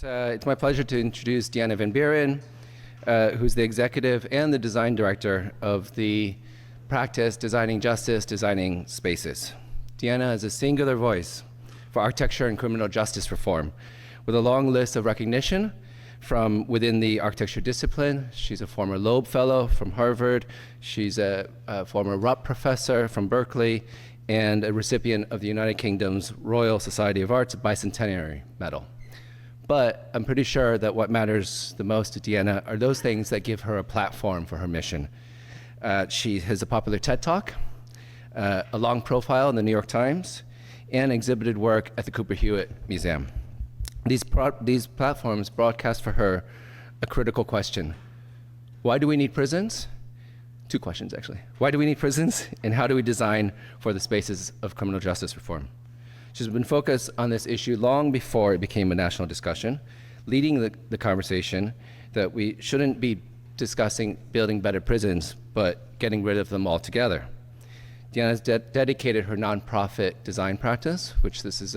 It's my pleasure to introduce Deanna Van Buren, who's the executive and the design director of the practice Designing Justice, Designing Spaces. Deanna has a singular voice for architecture and criminal justice reform, with a long list of recognition from within the architecture discipline. She's a former Loeb Fellow from Harvard. She's a former Rupp Professor from Berkeley, and a recipient of the United Kingdom's Royal Society of Arts Bicentenary Medal. But I'm pretty sure that what matters the most to Deanna are those things that give her a platform for her mission. She has a popular TED Talk, a long profile in the New York Times, and exhibited work at the Cooper Hewitt Museum. These platforms broadcast for her a critical question. Why do we need prisons? Two questions, actually. Why do we need prisons, and how do we design for the spaces of criminal justice reform? She's been focused on this issue long before it became a national discussion, leading the conversation that we shouldn't be discussing building better prisons, but getting rid of them altogether. Deanna's dedicated her nonprofit design practice, which this is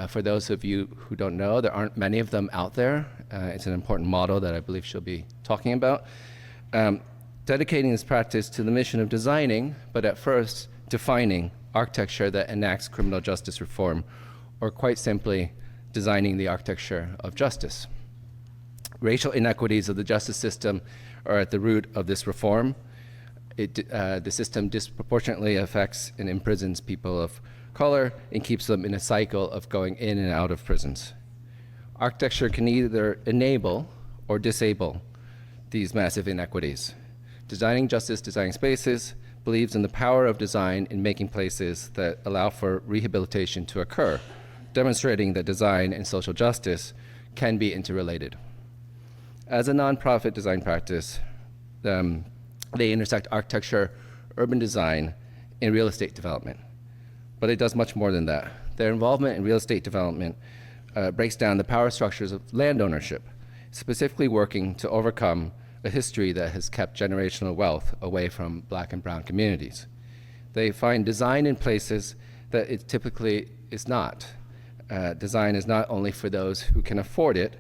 for those of you who don't know, there aren't many of them out there. It's an important model that I believe she'll be talking about. Dedicating this practice to the mission of designing, but at first defining architecture that enacts criminal justice reform, or quite simply, designing the architecture of justice. Racial inequities of the justice system are at the root of this reform. The system disproportionately affects and imprisons people of color and keeps them in a cycle of going in and out of prisons. Architecture can either enable or disable these massive inequities. Designing Justice, Designing Spaces believes in the power of design in making places that allow for rehabilitation to occur, demonstrating that design and social justice can be interrelated. As a nonprofit design practice, they intersect architecture, urban design, and real estate development. But it does much more than that. Their involvement in real estate development breaks down the power structures of land ownership, specifically working to overcome a history that has kept generational wealth away from Black and brown communities. They find design in places that it typically is not. Design is not only for those who can afford it,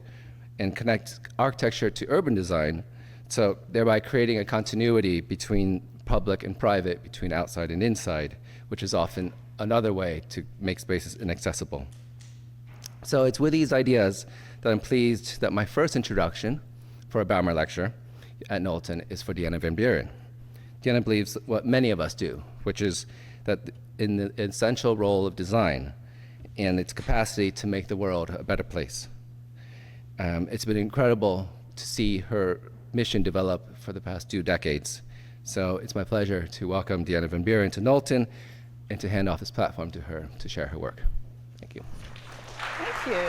and connect architecture to urban design, so thereby creating a continuity between public and private, between outside and inside, which is often another way to make spaces inaccessible. So it's with these ideas that I'm pleased that my first introduction for a Baumer lecture at Knowlton is for Deanna Van Buren. Deanna believes what many of us do, which is that in the essential role of design and its capacity to make the world a better place. It's been incredible to see her mission develop for the past 2 decades. So it's my pleasure to welcome Deanna Van Buren to Knowlton and to hand off this platform to her to share her work. Thank you. Thank you.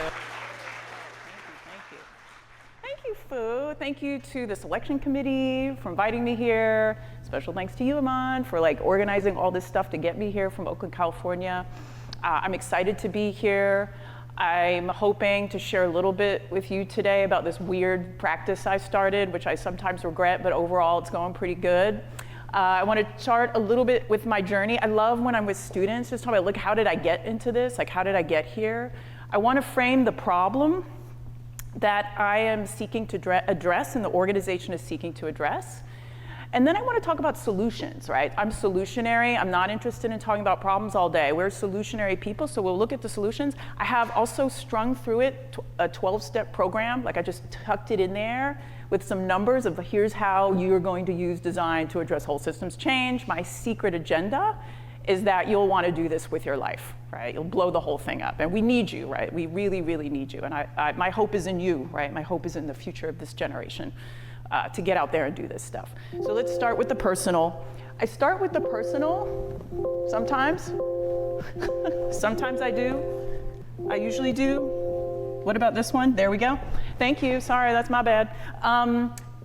Thank you, Fu. Thank you to the selection committee for inviting me here. Special thanks to you, Aman, for organizing all this stuff to get me here from Oakland, California. I'm excited to be here. I'm hoping to share a little bit with you today about this weird practice I started, which I sometimes regret, but overall it's going pretty good. I want to start a little bit with my journey. I love when I'm with students, just talking about, how did I get into this? How did I get here? I want to frame the problem that I am seeking to address and the organization is seeking to address. And then I want to talk about solutions, right? I'm solutionary. I'm not interested in talking about problems all day. We're solutionary people, so we'll look at the solutions. I have also strung through it a 12-step program. I just tucked it in there with some numbers of here's how you're going to use design to address whole systems change. My secret agenda is that you'll want to do this with your life, right? You'll blow the whole thing up. And we need you, right? We really, really need you. And my hope is in you, right? My hope is in the future of this generation. To get out there and do this stuff. So let's start with the personal. I start with the personal sometimes. Sometimes I do. I usually do. What about this one? There we go. Thank you. Sorry, that's my bad.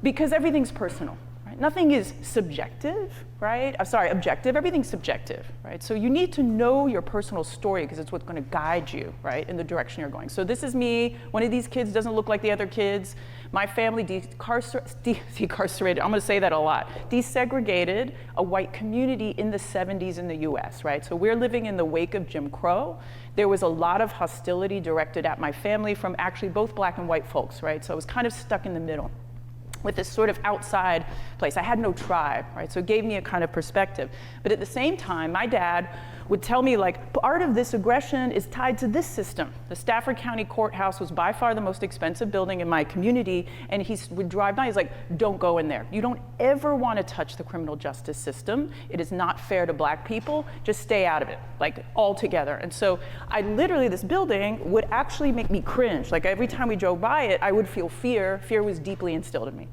Because everything's personal. Right? Nothing is subjective, right? I'm sorry, objective, everything's subjective, right? So you need to know your personal story because it's what's gonna guide you, right, in the direction you're going. So this is me, one of these kids doesn't look like the other kids. My family decarcerated, I'm gonna say that a lot, desegregated a white community in the 70s in the US, right? So we're living in the wake of Jim Crow. There was a lot of hostility directed at my family from actually both black and white folks, right? So I was kind of stuck in the middle with this sort of outside place. I had no tribe, right? So it gave me a kind of perspective. But at the same time, my dad would tell me, like, part of this aggression is tied to this system. The Stafford County Courthouse was by far the most expensive building in my community, and he would drive by, he's like, don't go in there. You don't ever want to touch the criminal justice system. It is not fair to black people. Just stay out of it, like, altogether. And so I literally, this building would actually make me cringe. Like, every time we drove by it, I would feel fear. Fear was deeply instilled in me.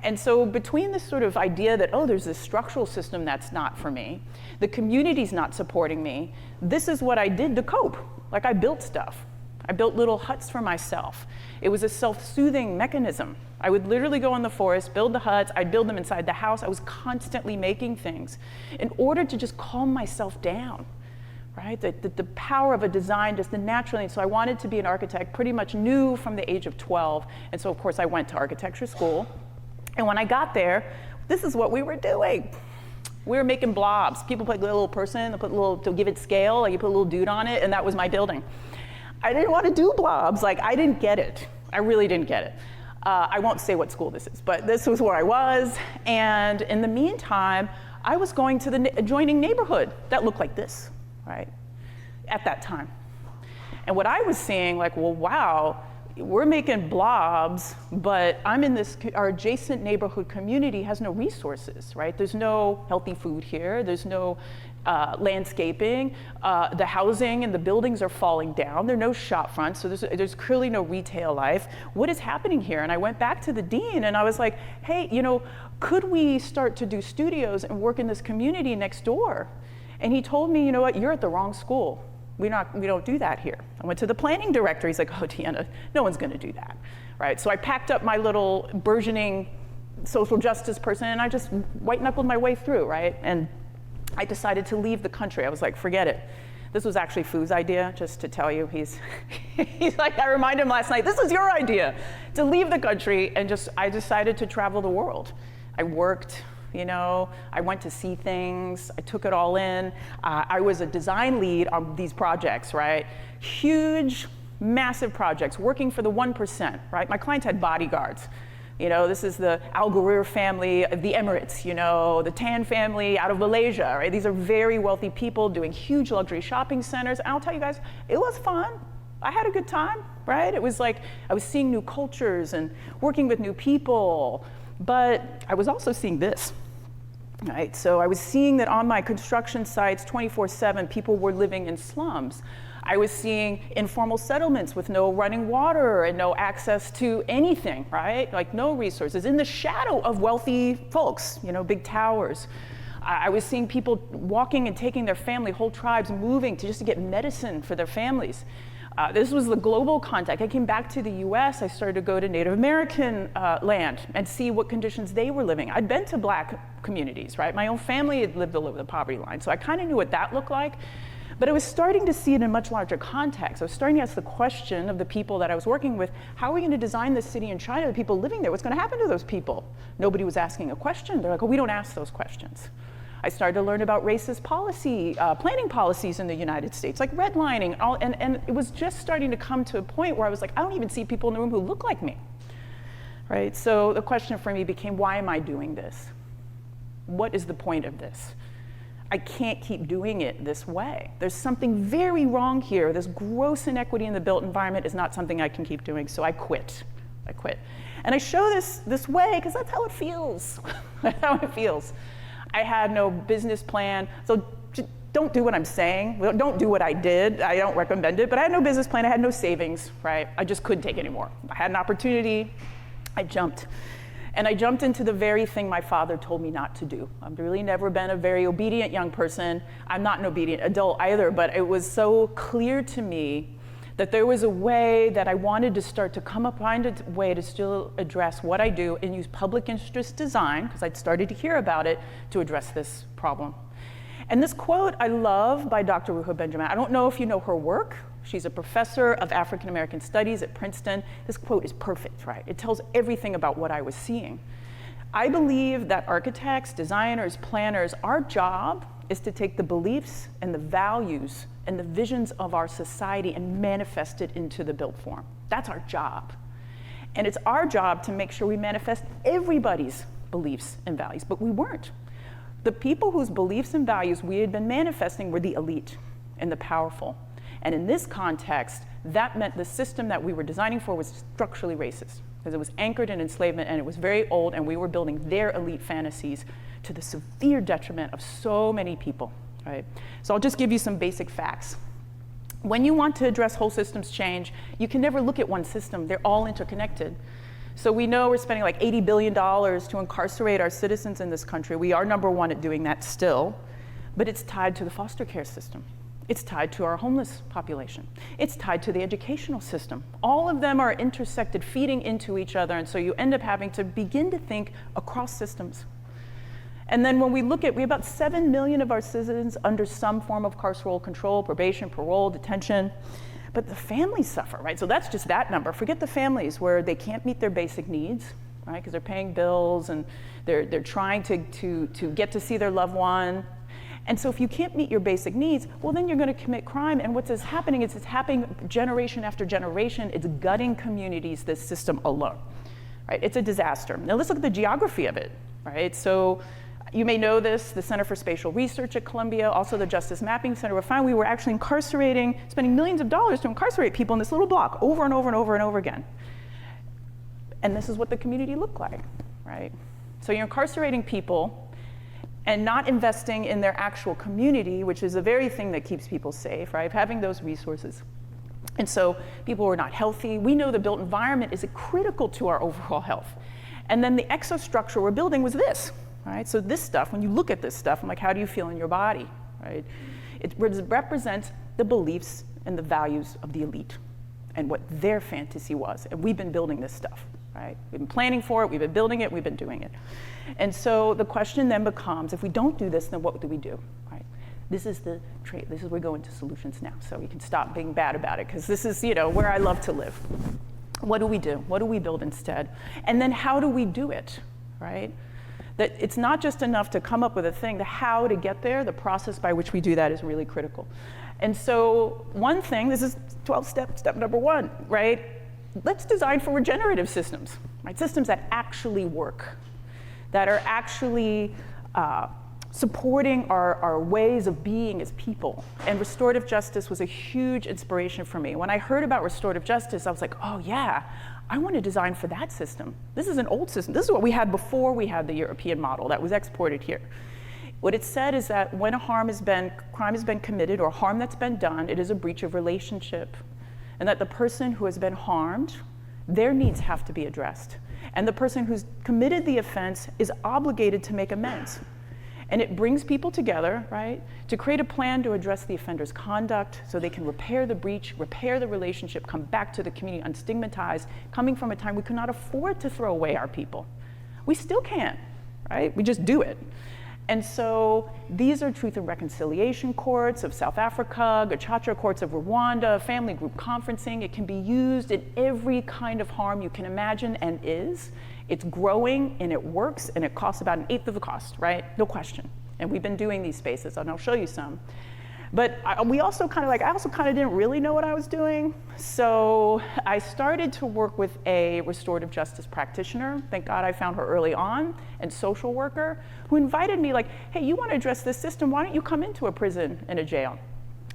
And so between this sort of idea that, oh, there's this structural system that's not for me, the community's not supporting me, this is what I did to cope. Like, I built stuff. I built little huts for myself. It was a self-soothing mechanism. I would literally go in the forest, build the huts, I'd build them inside the house. I was constantly making things in order to just calm myself down, right? The power of a design, just the naturally. So I wanted to be an architect, pretty much knew from the age of 12. And so of course I went to architecture school. And when I got there, this is what we were doing. We were making blobs. People put a little person, to give it scale, like you put a little dude on it, and that was my building. I didn't want to do blobs. Like, I didn't get it. I really didn't get it. I won't say what school this is, but this was where I was. And in the meantime, I was going to the adjoining neighborhood that looked like this, right, at that time. And what I was seeing, like, well, wow, we're making blobs, but I'm in this, our adjacent neighborhood community has no resources, right? There's no healthy food here. There's no landscaping. The housing and the buildings are falling down. There are no shop fronts, so there's clearly no retail life. What is happening here? And I went back to the dean and I was like, hey, you know, could we start to do studios and work in this community next door? And he told me, you know what, you're at the wrong school. We don't do that here. I went to the planning director. He's like, oh, Deanna, no one's going to do that, right? So I packed up my little burgeoning social justice person, and I just white-knuckled my way through, right? And I decided to leave the country. I was like, forget it. This was actually Fu's idea, just to tell you. He's like, I reminded him last night, this was your idea, to leave the country, and I decided to travel the world. I worked. You know, I went to see things, I took it all in. I was a design lead on these projects, right? Huge, massive projects, working for the 1%, right? My clients had bodyguards. You know, this is the Al Ghurair family of the Emirates, you know, the Tan family out of Malaysia, right? These are very wealthy people doing huge luxury shopping centers. And I'll tell you guys, it was fun. I had a good time, right? It was like, I was seeing new cultures and working with new people. But I was also seeing this, right? So I was seeing that on my construction sites, 24/7, people were living in slums. I was seeing informal settlements with no running water and no access to anything, right? Like no resources, in the shadow of wealthy folks, you know, big towers. I was seeing people walking and taking their family, whole tribes moving just to get medicine for their families. This was the global contact. I came back to the US, I started to go to Native American land and see what conditions they were living. I'd been to black communities, right? My own family had lived below the poverty line, so I kind of knew what that looked like. But I was starting to see it in a much larger context. I was starting to ask the question of the people that I was working with, how are we going to design this city in China, the people living there? What's going to happen to those people? Nobody was asking a question. They're like, oh, we don't ask those questions. I started to learn about racist policy, planning policies in the United States, like redlining, and it was just starting to come to a point where I was like, I don't even see people in the room who look like me, right? So the question for me became, why am I doing this? What is the point of this? I can't keep doing it this way. There's something very wrong here. This gross inequity in the built environment is not something I can keep doing, so I quit. And I show this way because that's how it feels. That's how it feels. I had no business plan, so don't do what I'm saying. Don't do what I did. I don't recommend it, but I had no business plan. I had no savings, right? I just couldn't take it anymore. I had an opportunity. I jumped. And I jumped into the very thing my father told me not to do. I've really never been a very obedient young person. I'm not an obedient adult either, but it was so clear to me that there was a way that I wanted to start to find a way to still address what I do and use public interest design, because I'd started to hear about it, to address this problem. And this quote I love by Dr. Ruha Benjamin. I don't know if you know her work. She's a professor of African American Studies at Princeton. This quote is perfect, right? It tells everything about what I was seeing. I believe that architects, designers, planners, our job is to take the beliefs and the values and the visions of our society and manifest it into the built form. That's our job. And it's our job to make sure we manifest everybody's beliefs and values, but we weren't. The people whose beliefs and values we had been manifesting were the elite and the powerful. And in this context, that meant the system that we were designing for was structurally racist, because it was anchored in enslavement and it was very old, and we were building their elite fantasies to the severe detriment of so many people, right? So I'll just give you some basic facts. When you want to address whole systems change, you can never look at one system. They're all interconnected. So we know we're spending like $80 billion to incarcerate our citizens in this country. We are number one at doing that still, but it's tied to the foster care system. It's tied to our homeless population. It's tied to the educational system. All of them are intersected, feeding into each other, and so you end up having to begin to think across systems. And then when we look at, we have about 7 million of our citizens under some form of carceral control, probation, parole, detention, but the families suffer, right? So that's just that number. Forget the families where they can't meet their basic needs, right? Because they're paying bills and they're trying to get to see their loved one. And so if you can't meet your basic needs, well, then you're going to commit crime. And what's happening is it's happening generation after generation. It's gutting communities, this system alone, right? It's a disaster. Now let's look at the geography of it, right? So you may know this, the Center for Spatial Research at Columbia, also the Justice Mapping Center. We were actually spending millions of dollars to incarcerate people in this little block over and over and over and over again. And this is what the community looked like, right? So you're incarcerating people and not investing in their actual community, which is the very thing that keeps people safe, right? Having those resources. And so people were not healthy. We know the built environment is critical to our overall health. And then the exostructure we're building was this, right? So this stuff, when you look at this stuff, I'm like, how do you feel in your body, right? It represents the beliefs and the values of the elite and what their fantasy was. And we've been building this stuff, right? We've been planning for it, we've been building it, we've been doing it. And so the question then becomes, if we don't do this, then what do we do, right? This is the trait. This is where we go into solutions now. So we can stop being bad about it, because this is, where I love to live. What do we do? What do we build instead? And then how do we do it, right? That it's not just enough to come up with a thing, the how to get there, the process by which we do that is really critical. And so one thing, this is 12-step, step number one, right? Let's design for regenerative systems, right? Systems that actually work, that are actually supporting our ways of being as people. And restorative justice was a huge inspiration for me. When I heard about restorative justice, I was like, oh yeah, I want to design for that system. This is an old system. This is what we had before we had the European model that was exported here. What it said is that when a crime has been committed or harm that's been done, it is a breach of relationship. And that the person who has been harmed, their needs have to be addressed. And the person who's committed the offense is obligated to make amends. And it brings people together, right, to create a plan to address the offender's conduct so they can repair the breach, repair the relationship, come back to the community unstigmatized, coming from a time we could not afford to throw away our people. We still can't, right? We just do it. And so these are truth and reconciliation courts of South Africa, Gacaca courts of Rwanda, family group conferencing. It can be used in every kind of harm you can imagine and is. It's growing and it works and it costs about 1/8 of the cost, right? No question. And we've been doing these spaces and I'll show you some. But I also kind of didn't really know what I was doing. So I started to work with a restorative justice practitioner. Thank God I found her early on, and social worker, who invited me like, hey, you want to address this system? Why don't you come into a prison and a jail?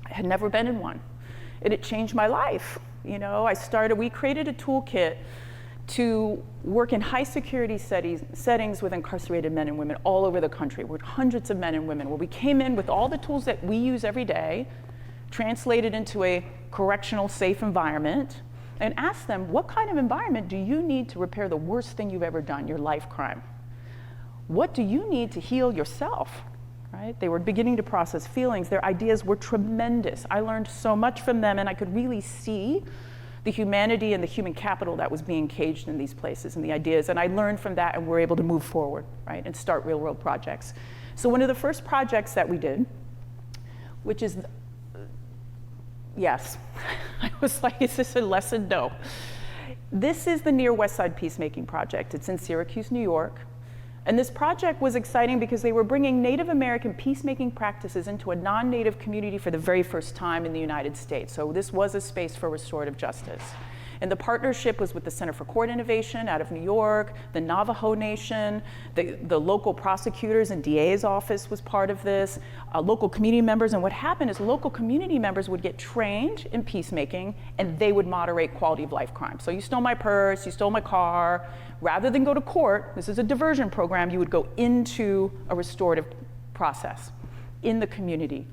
I had never been in one. And it changed my life. We created a toolkit to work in high security settings with incarcerated men and women all over the country, with hundreds of men and women, where we came in with all the tools that we use every day, translated into a correctional safe environment, and asked them, what kind of environment do you need to repair the worst thing you've ever done, your life crime? What do you need to heal yourself, right? They were beginning to process feelings. Their ideas were tremendous. I learned so much from them, and I could really see the humanity and the human capital that was being caged in these places and the ideas. And I learned from that, and we're able to move forward, right, and start real world projects. So one of the first projects that we did, which is, yes, I was like, is this a lesson? No. This is the Near West Side Peacemaking Project. It's in Syracuse, New York. And this project was exciting because they were bringing Native American peacemaking practices into a non-Native community for the very first time in the United States. So this was a space for restorative justice. And the partnership was with the Center for Court Innovation out of New York, the Navajo Nation, the local prosecutors and DA's office was part of this, local community members. And what happened is local community members would get trained in peacemaking, and they would moderate quality of life crime. So you stole my purse, you stole my car. Rather than go to court, this is a diversion program, you would go into a restorative process in the community.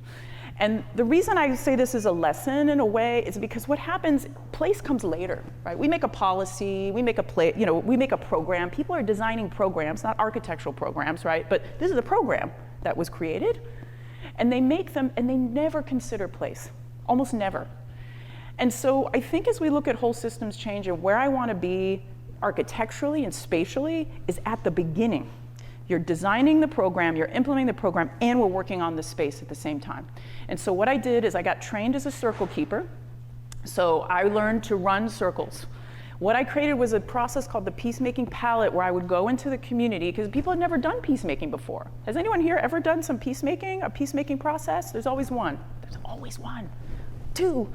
And the reason I say this is a lesson in a way is because what happens, place comes later, right? We make a policy, we make a we make a program. People are designing programs, not architectural programs, right? But this is a program that was created, and they make them, and they never consider place, almost never. And so I think as we look at whole systems change and where I want to be architecturally and spatially is at the beginning. You're designing the program, you're implementing the program, and we're working on the space at the same time. And so what I did is I got trained as a circle keeper. So I learned to run circles. What I created was a process called the peacemaking palette, where I would go into the community, because people had never done peacemaking before. Has anyone here ever done some peacemaking, a peacemaking process? There's always one. There's always one. Two,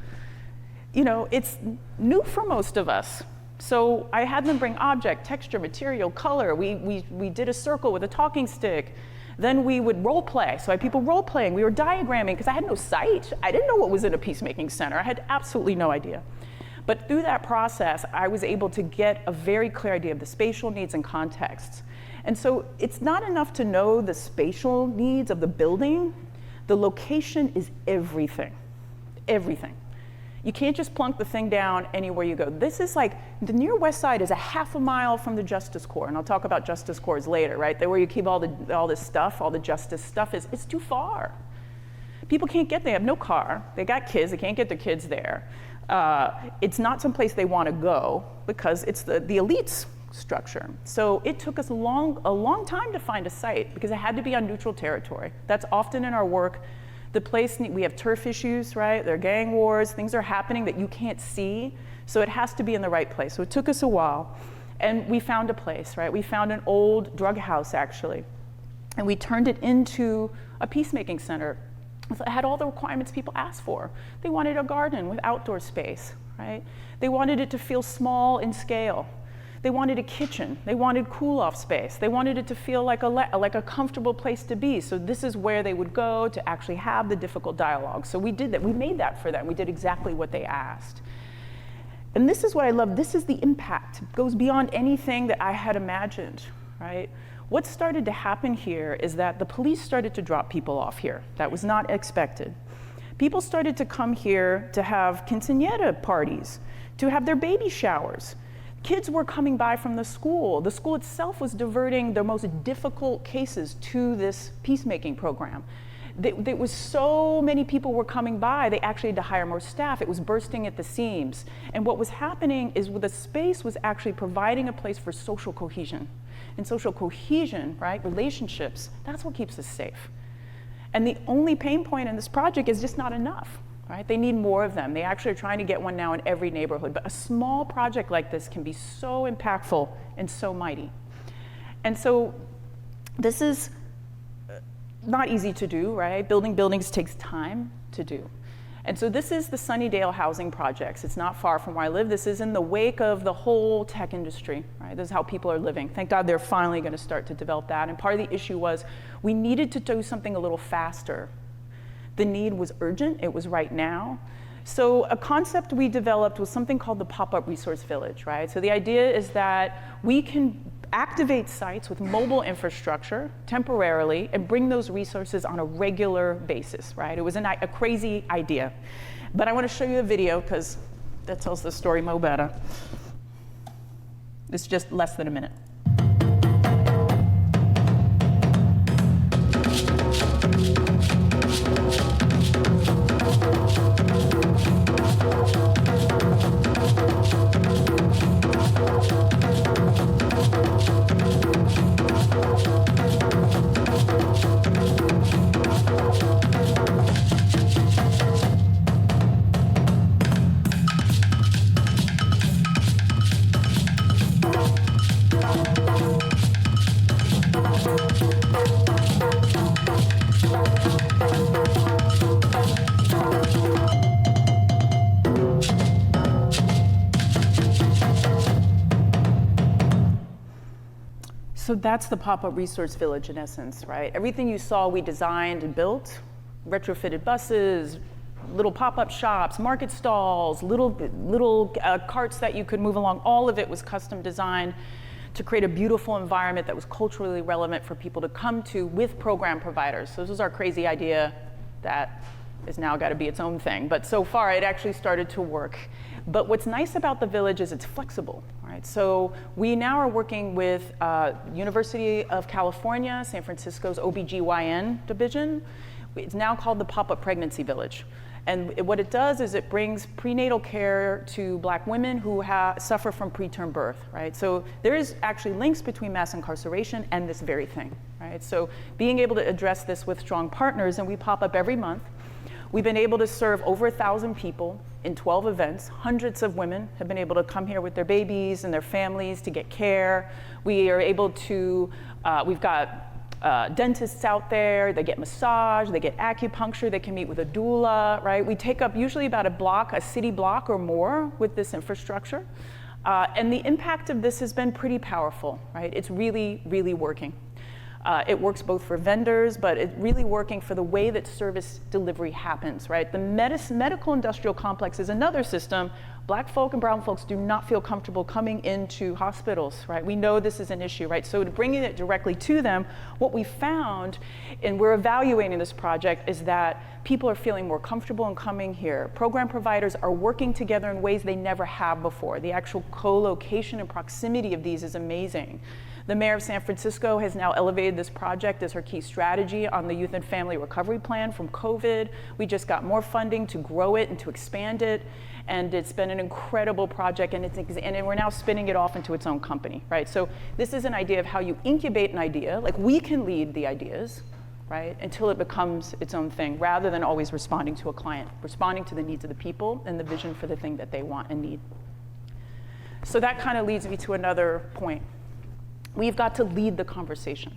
it's new for most of us. So I had them bring object, texture, material, color. We did a circle with a talking stick. Then we would role play. So I had people role playing. We were diagramming because I had no sight. I didn't know what was in a peacemaking center. I had absolutely no idea. But through that process, I was able to get a very clear idea of the spatial needs and contexts. And so it's not enough to know the spatial needs of the building. The location is everything, everything. You can't just plunk the thing down anywhere you go. This is like, the Near West Side is a half a mile from the Justice Corps, and I'll talk about Justice Corps later, right? Where you keep all this stuff, all the justice stuff, it's too far. People can't get there, they have no car, they got kids, they can't get their kids there. It's not someplace they want to go because it's the elite's structure. So it took us a long time to find a site because it had to be on neutral territory. That's often in our work. The place, we have turf issues, right? There are gang wars, things are happening that you can't see, so it has to be in the right place. So it took us a while, and we found a place, right? We found an old drug house, actually, and we turned it into a peacemaking center. It had all the requirements people asked for. They wanted a garden with outdoor space, right? They wanted it to feel small in scale. They wanted a kitchen. They wanted cool-off space. They wanted it to feel like a comfortable place to be. So this is where they would go to actually have the difficult dialogue. So we did that. We made that for them. We did exactly what they asked. And this is what I love. This is the impact. It goes beyond anything that I had imagined, right? What started to happen here is that the police started to drop people off here. That was not expected. People started to come here to have quinceañera parties, to have their baby showers. Kids were coming by from the school. The school itself was diverting their most difficult cases to this peacemaking program. There was so many people were coming by, they actually had to hire more staff. It was bursting at the seams. And what was happening is the space was actually providing a place for social cohesion. And social cohesion, right, relationships, that's what keeps us safe. And the only pain point in this project is just not enough. Right? They need more of them. They actually are trying to get one now in every neighborhood. But a small project like this can be so impactful and so mighty. And so this is not easy to do, right? Building buildings takes time to do. And so this is the Sunnydale housing projects. It's not far from where I live. This is in the wake of the whole tech industry, right? This is how people are living. Thank God they're finally going to start to develop that. And part of the issue was we needed to do something a little faster. The need was urgent, it was right now. So a concept we developed was something called the pop-up resource village, right? So the idea is that we can activate sites with mobile infrastructure temporarily and bring those resources on a regular basis, right? It was a crazy idea. But I want to show you a video because that tells the story mo better. It's just less than a minute. So that's the pop-up resource village in essence, right? Everything you saw we designed and built, retrofitted buses, little pop-up shops, market stalls, little carts that you could move along, all of it was custom designed to create a beautiful environment that was culturally relevant for people to come to with program providers. So this was our crazy idea that has now got to be its own thing. But so far, it actually started to work. But what's nice about the village is it's flexible, right? So we now are working with University of California, San Francisco's OBGYN division. It's now called the Pop-Up Pregnancy Village. And what it does is it brings prenatal care to Black women who suffer from preterm birth, right? So there is actually links between mass incarceration and this very thing, right? So being able to address this with strong partners, and we pop up every month. We've been able to serve over 1,000 people in 12 events. Hundreds of women have been able to come here with their babies and their families to get care. We are able to, we've got dentists out there, they get massage, they get acupuncture, they can meet with a doula, right? We take up usually about a city block or more with this infrastructure. And the impact of this has been pretty powerful, right? It's really, really working. It works both for vendors, but it's really working for the way that service delivery happens, right? The medical industrial complex is another system. Black folk and brown folks do not feel comfortable coming into hospitals, right? We know this is an issue, right? So bringing it directly to them, what we found, and we're evaluating this project, is that people are feeling more comfortable in coming here. Program providers are working together in ways they never have before. The actual co-location and proximity of these is amazing. The mayor of San Francisco has now elevated this project as her key strategy on the Youth and Family Recovery Plan from COVID. We just got more funding to grow it and to expand it. And it's been an incredible project, and we're now spinning it off into its own company, right? So this is an idea of how you incubate an idea, like we can lead the ideas, right, until it becomes its own thing, rather than always responding to a client, responding to the needs of the people and the vision for the thing that they want and need. So that kind of leads me to another point. We've got to lead the conversation.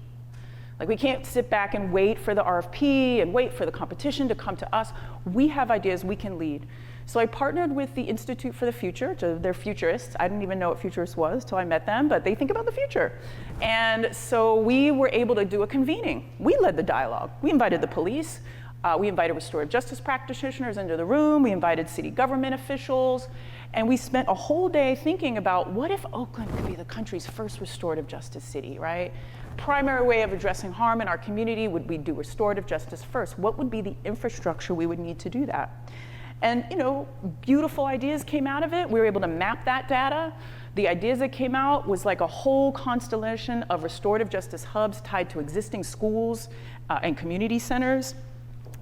Like, we can't sit back and wait for the RFP and wait for the competition to come to us. We have ideas we can lead. So I partnered with the Institute for the Future. They're futurists. I didn't even know what futurist was till I met them, but they think about the future. And so we were able to do a convening. We led the dialogue. We invited the police. We invited restorative justice practitioners into the room. We invited city government officials. And we spent a whole day thinking about what if Oakland could be the country's first restorative justice city, right? Primary way of addressing harm in our community, would we do restorative justice first? What would be the infrastructure we would need to do that? And beautiful ideas came out of it. We were able to map that data. The ideas that came out was like a whole constellation of restorative justice hubs tied to existing schools and community centers,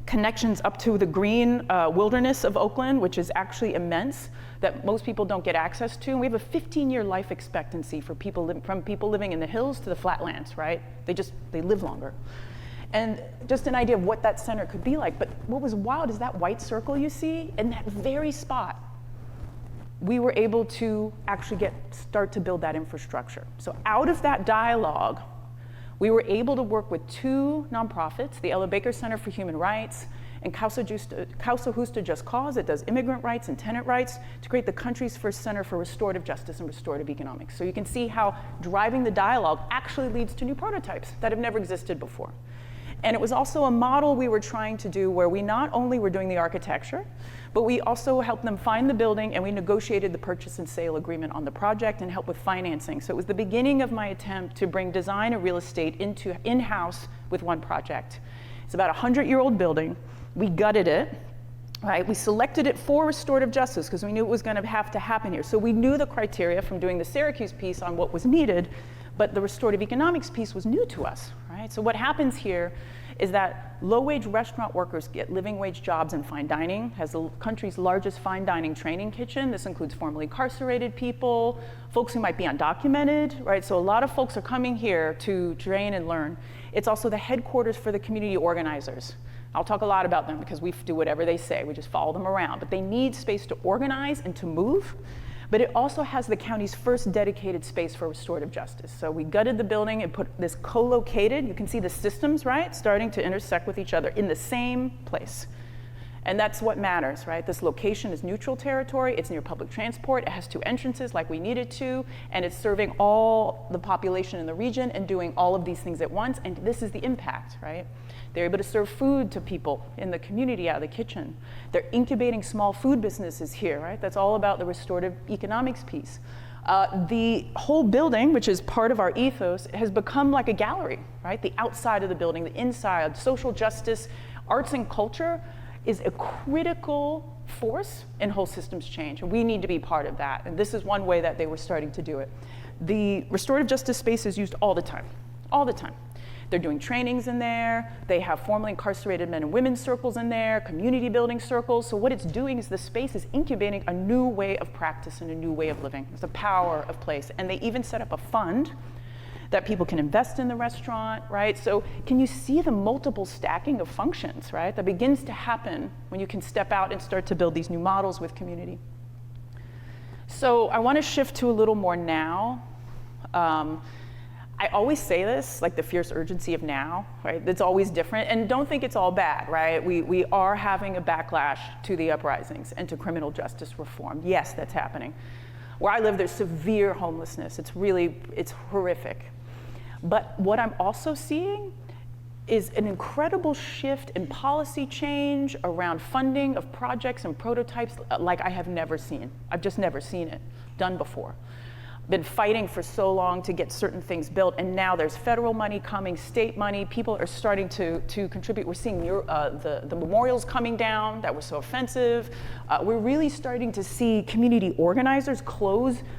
connections up to the green wilderness of Oakland, which is actually immense, that most people don't get access to. And we have a 15-year life expectancy for people from people living in the hills to the flatlands, right? They live longer. And just an idea of what that center could be like. But what was wild is that white circle you see, in that very spot, we were able to actually start to build that infrastructure. So out of that dialogue, we were able to work with two nonprofits, the Ella Baker Center for Human Rights and Causa Justa Just Cause, that does immigrant rights and tenant rights, to create the country's first center for restorative justice and restorative economics. So you can see how driving the dialogue actually leads to new prototypes that have never existed before. And it was also a model we were trying to do where we not only were doing the architecture, but we also helped them find the building, and we negotiated the purchase and sale agreement on the project and helped with financing. So it was the beginning of my attempt to bring design and real estate into in-house with one project. It's about a 100-year-old building. We gutted it, right? We selected it for restorative justice because we knew it was going to have to happen here. So we knew the criteria from doing the Syracuse piece on what was needed, but the restorative economics piece was new to us, right? So what happens here is that low-wage restaurant workers get living wage jobs in fine dining, has the country's largest fine dining training kitchen. This includes formerly incarcerated people, folks who might be undocumented, right? So a lot of folks are coming here to train and learn. It's also the headquarters for the community organizers. I'll talk a lot about them because we do whatever they say. We just follow them around. But they need space to organize and to move. But it also has the county's first dedicated space for restorative justice. So we gutted the building and put this co-located, you can see the systems, right, starting to intersect with each other in the same place. And that's what matters, right? This location is neutral territory, it's near public transport, it has 2 entrances like we needed to, and it's serving all the population in the region and doing all of these things at once, and this is the impact, right? They're able to serve food to people in the community out of the kitchen. They're incubating small food businesses here, right? That's all about the restorative economics piece. The whole building, which is part of our ethos, has become like a gallery, right? The outside of the building, the inside, social justice, arts and culture is a critical force in whole systems change, and we need to be part of that. And this is one way that they were starting to do it. The restorative justice space is used all the time, all the time. They're doing trainings in there. They have formerly incarcerated men and women's circles in there, community building circles. So what it's doing is the space is incubating a new way of practice and a new way of living. It's the power of place. And they even set up a fund that people can invest in the restaurant, right? So can you see the multiple stacking of functions, right? That begins to happen when you can step out and start to build these new models with community. So I want to shift to a little more now. I always say this, like the fierce urgency of now, right? It's always different, and don't think it's all bad, right? We are having a backlash to the uprisings and to criminal justice reform. Yes, that's happening. Where I live, there's severe homelessness. It's horrific. But what I'm also seeing is an incredible shift in policy change around funding of projects and prototypes like I have never seen. I've just never seen it done before. Been fighting for so long to get certain things built, and now there's federal money coming, state money. People are starting to contribute. We're seeing the memorials coming down that were so offensive. We're really starting to see community organizers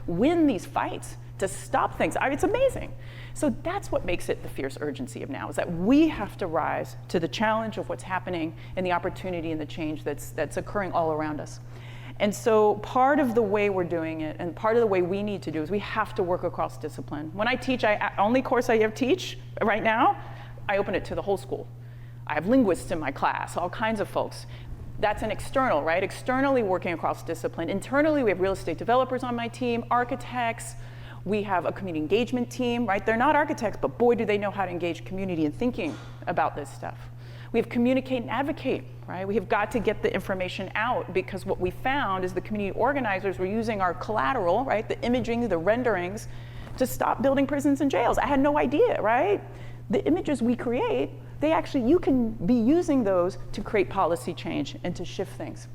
win these fights to stop things. It's amazing. So that's what makes it the fierce urgency of now, is that we have to rise to the challenge of what's happening and the opportunity and the change that's occurring all around us. And so part of the way we're doing it, and part of the way we need to do, is we have to work across discipline. When I teach, only course I ever teach right now, I open it to the whole school. I have linguists in my class, all kinds of folks. That's an external, right? Externally working across discipline. Internally, we have real estate developers on my team, architects. We have a community engagement team, right? They're not architects, but boy, do they know how to engage community in thinking about this stuff. We have communicate and advocate, right? We have got to get the information out, because what we found is the community organizers were using our collateral, right? The imaging, the renderings, to stop building prisons and jails. I had no idea, right? The images we create, you can be using those to create policy change and to shift things.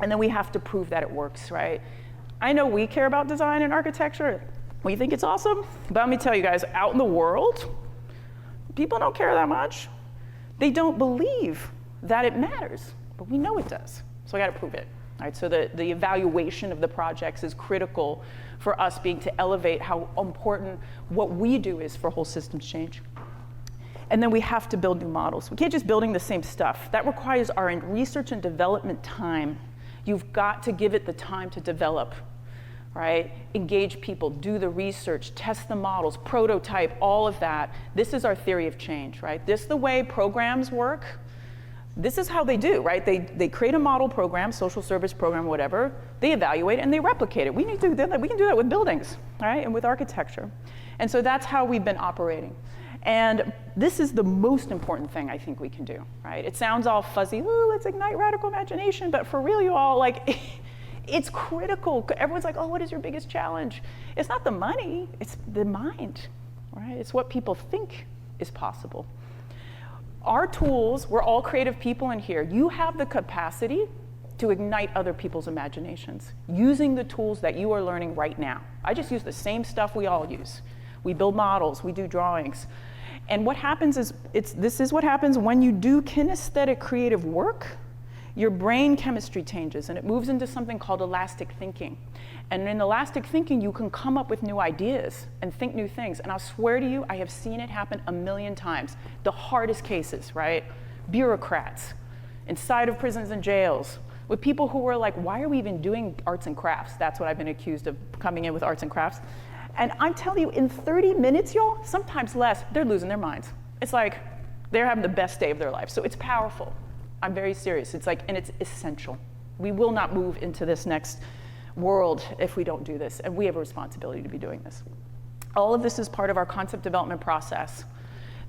And then we have to prove that it works, right? I know we care about design and architecture. We think it's awesome, but let me tell you guys, out in the world, people don't care that much. They don't believe that it matters, but we know it does. So I got to prove it. Right? So the evaluation of the projects is critical for us being to elevate how important what we do is for whole systems change. And then we have to build new models. We can't just building the same stuff. That requires our research and development time. You've got to give it the time to develop, right? Engage people, do the research, test the models, prototype, all of that. This is our theory of change, right? This is the way programs work. This is how they do, right? They create a model program, social service program, whatever. They evaluate and they replicate it. We can do that with buildings, right? And with architecture. And so that's how we've been operating. And this is the most important thing I think we can do, right? It sounds all fuzzy, ooh, let's ignite radical imagination, but for real, you all, like, it's critical. Everyone's like, oh, what is your biggest challenge? It's not the money, it's the mind, right? It's what people think is possible. Our tools, we're all creative people in here. You have the capacity to ignite other people's imaginations using the tools that you are learning right now. I just use the same stuff we all use. We build models, we do drawings. And what happens is, this is what happens when you do kinesthetic creative work. Your brain chemistry changes and it moves into something called elastic thinking. And in elastic thinking, you can come up with new ideas and think new things. And I'll swear to you, I have seen it happen a million times. The hardest cases, right? Bureaucrats, inside of prisons and jails, with people who were like, why are we even doing arts and crafts? That's what I've been accused of, coming in with arts and crafts. And I'm telling you, in 30 minutes, y'all, sometimes less, they're losing their minds. It's like they're having the best day of their life. So it's powerful. I'm very serious. It's like, and it's essential. We will not move into this next world if we don't do this, and we have a responsibility to be doing this. All of this is part of our concept development process.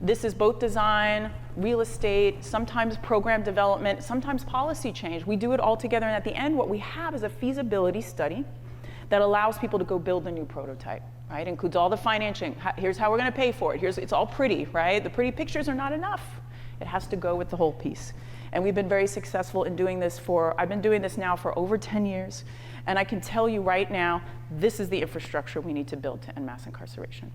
This is both design, real estate, sometimes program development, sometimes policy change. We do it all together, and at the end, what we have is a feasibility study that allows people to go build a new prototype, right? It includes all the financing. Here's how we're gonna pay for it. It's all pretty, right? The pretty pictures are not enough. It has to go with the whole piece. And we've been very successful in doing this I've been doing this now for over 10 years, and I can tell you right now, this is the infrastructure we need to build to end mass incarceration.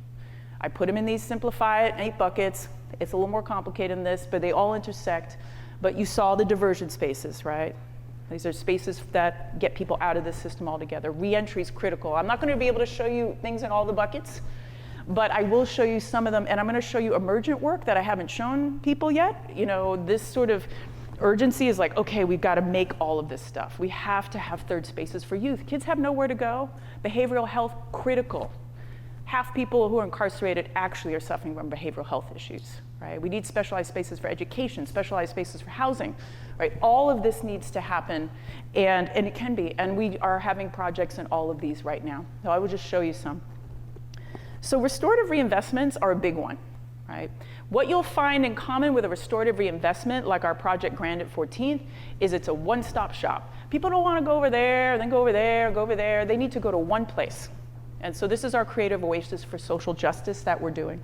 I put them in these simplified 8 buckets. It's a little more complicated than this, but they all intersect. But you saw the diversion spaces, right? These are spaces that get people out of the system altogether. Re-entry is critical. I'm not going to be able to show you things in all the buckets, but I will show you some of them, and I'm going to show you emergent work that I haven't shown people yet. You know, this sort of urgency is like, okay, we've got to make all of this stuff. We have to have third spaces for youth. Kids have nowhere to go. Behavioral health, critical. Half people who are incarcerated actually are suffering from behavioral health issues, right? We need specialized spaces for education, specialized spaces for housing, right? All of this needs to happen, and it can be, and we are having projects in all of these right now. So I will just show you some. So restorative reinvestments are a big one, right? What you'll find in common with a restorative reinvestment, like our project Grand at 14th, is it's a one-stop shop. People don't want to go over there, then go over there, go over there. They need to go to one place. And so this is our creative oasis for social justice that we're doing,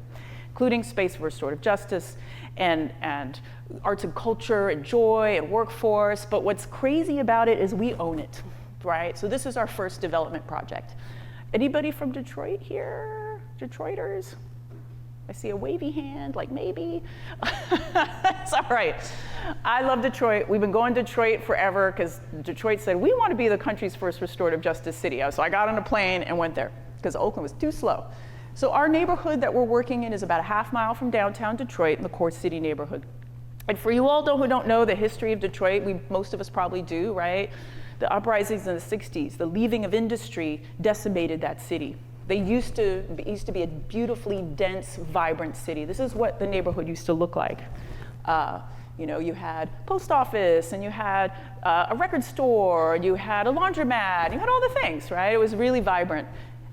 including space for restorative justice and arts and culture and joy and workforce. But what's crazy about it is we own it, right? So this is our first development project. Anybody from Detroit here? Detroiters? I see a wavy hand, like maybe. It's all right. I love Detroit. We've been going to Detroit forever because Detroit said, we want to be the country's first restorative justice city. So I got on a plane and went there because Oakland was too slow. So our neighborhood that we're working in is about a half mile from downtown Detroit in the Core City neighborhood. And for you all who don't know the history of Detroit, most of us probably do, right? The uprisings in the 60s, the leaving of industry decimated that city. They used to be a beautifully dense, vibrant city. This is what the neighborhood used to look like. You know, you had post office, and you had a record store, and you had a laundromat, and you had all the things, right? It was really vibrant.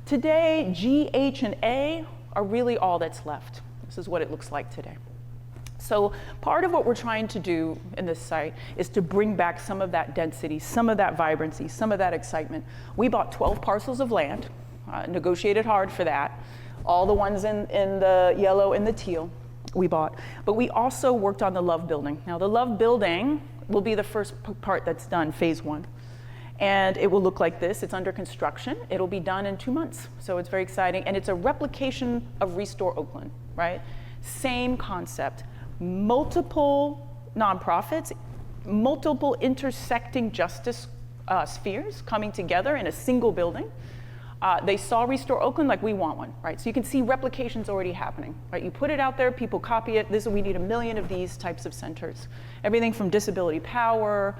Today, G, H, and A are really all that's left. This is what it looks like today. So part of what we're trying to do in this site is to bring back some of that density, some of that vibrancy, some of that excitement. We bought 12 parcels of land. Negotiated hard for that. All the ones in the yellow and the teal we bought. But we also worked on the Love Building. Now the Love Building will be the first part that's done, phase 1. And it will look like this. It's under construction. It'll be done in 2 months. So it's very exciting. And it's a replication of Restore Oakland, right? Same concept. Multiple nonprofits, multiple intersecting justice spheres coming together in a single building. They saw Restore Oakland like we want one, right? So you can see replications already happening, right? You put it out there, people copy it. We need 1 million of these types of centers. Everything from disability power.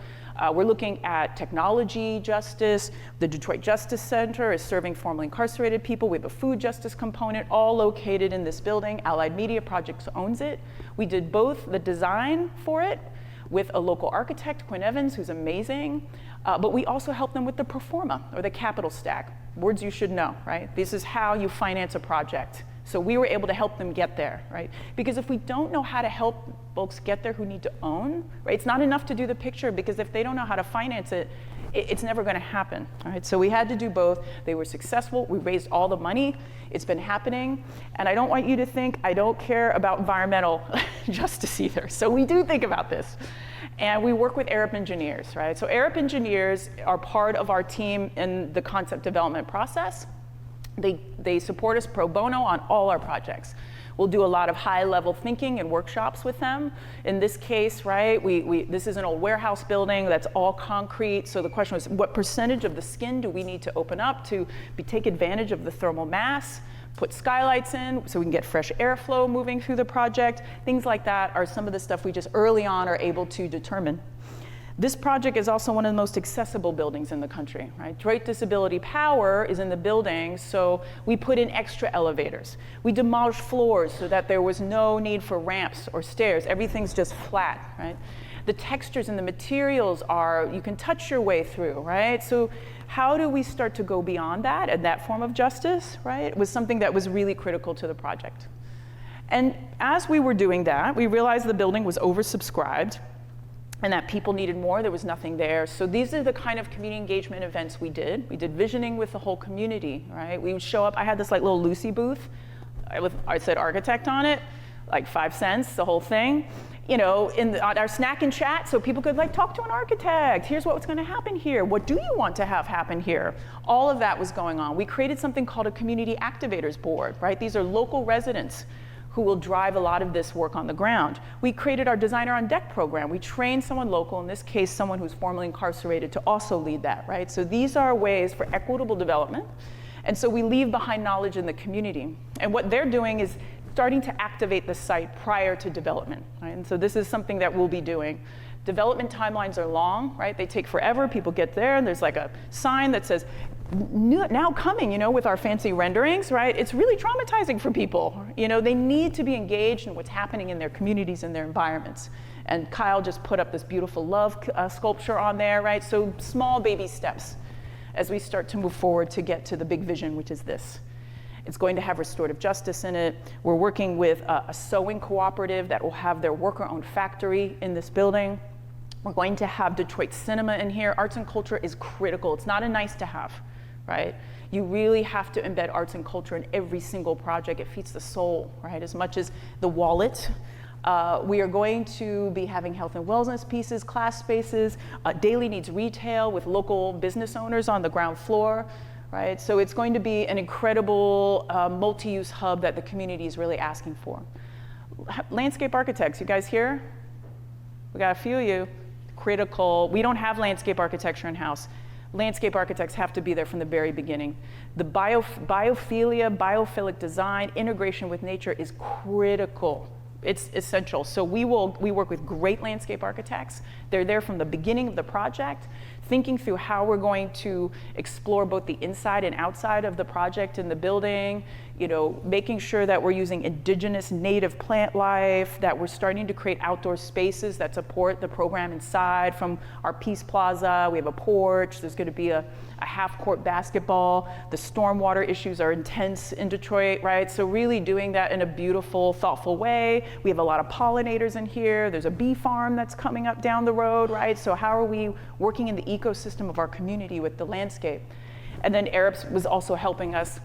We're looking at technology justice. The Detroit Justice Center is serving formerly incarcerated people. We have a food justice component, all located in this building. Allied Media Projects owns it. We did both the design for it with a local architect, Quinn Evans, who's amazing. But we also help them with the pro forma, or the capital stack. Words you should know, right? This is how you finance a project. So we were able to help them get there, right? Because if we don't know how to help folks get there who need to own, right? It's not enough to do the picture, because if they don't know how to finance it, it's never gonna happen, all right? So we had to do both. They were successful. We raised all the money. It's been happening. And I don't want you to think I don't care about environmental justice either. So we do think about this. And we work with Arab engineers, right? So Arab engineers are part of our team in the concept development process. They support us pro bono on all our projects. We'll do a lot of high-level thinking and workshops with them. In this case, right, this is an old warehouse building that's all concrete. So the question was, what percentage of the skin do we need to open up to take advantage of the thermal mass? Put skylights in so we can get fresh airflow moving through the project. Things like that are some of the stuff we just early on are able to determine. This project is also one of the most accessible buildings in the country, right? Detroit Disability Power is in the building, so we put in extra elevators. We demolished floors so that there was no need for ramps or stairs. Everything's just flat, right? The textures and the materials are, you can touch your way through, right? So how do we start to go beyond that and that form of justice, right? It was something that was really critical to the project. And as we were doing that, we realized the building was oversubscribed and that people needed more, there was nothing there. So these are the kind of community engagement events we did. We did visioning with the whole community, right? We would show up, I had this like little Lucy booth. I said architect on it, like 5 cents, the whole thing. You know, on our snack and chat, so people could like talk to an architect. Here's what's gonna happen here. What do you want to have happen here? All of that was going on. We created something called a community activators board, right? These are local residents who will drive a lot of this work on the ground. We created our Designer on Deck program. We trained someone local, in this case, someone who's formerly incarcerated, to also lead that, right? So these are ways for equitable development. And so we leave behind knowledge in the community. And what they're doing is starting to activate the site prior to development, right? And so this is something that we'll be doing. Development timelines are long, right? They take forever. People get there, and there's like a sign that says, now coming, you know, with our fancy renderings, right? It's really traumatizing for people. You know, they need to be engaged in what's happening in their communities and their environments. And Kyle just put up this beautiful love sculpture on there, right? So small baby steps as we start to move forward to get to the big vision, which is this. It's going to have restorative justice in it. We're working with a sewing cooperative that will have their worker-owned factory in this building. We're going to have Detroit cinema in here. Arts and culture is critical. It's not a nice to have, right? You really have to embed arts and culture in every single project. It feeds the soul, right? As much as the wallet. We are going to be having health and wellness pieces, class spaces, daily needs retail with local business owners on the ground floor, right? So it's going to be an incredible multi-use hub that the community is really asking for. Landscape architects, you guys here? We got a few of you. Critical. We don't have landscape architecture in-house. Landscape architects have to be there from the very beginning. The biophilic design, integration with nature is critical. It's essential. So we work with great landscape architects. They're there from the beginning of the project, thinking through how we're going to explore both the inside and outside of the project in the building, you know, making sure that we're using indigenous native plant life, that we're starting to create outdoor spaces that support the program inside. From our Peace Plaza, we have a porch, there's gonna be a half-court basketball. The stormwater issues are intense in Detroit, right? So really doing that in a beautiful, thoughtful way. We have a lot of pollinators in here. There's a bee farm that's coming up down the road, right? So how are we working in the ecosystem of our community with the landscape? And then Arabs was also helping us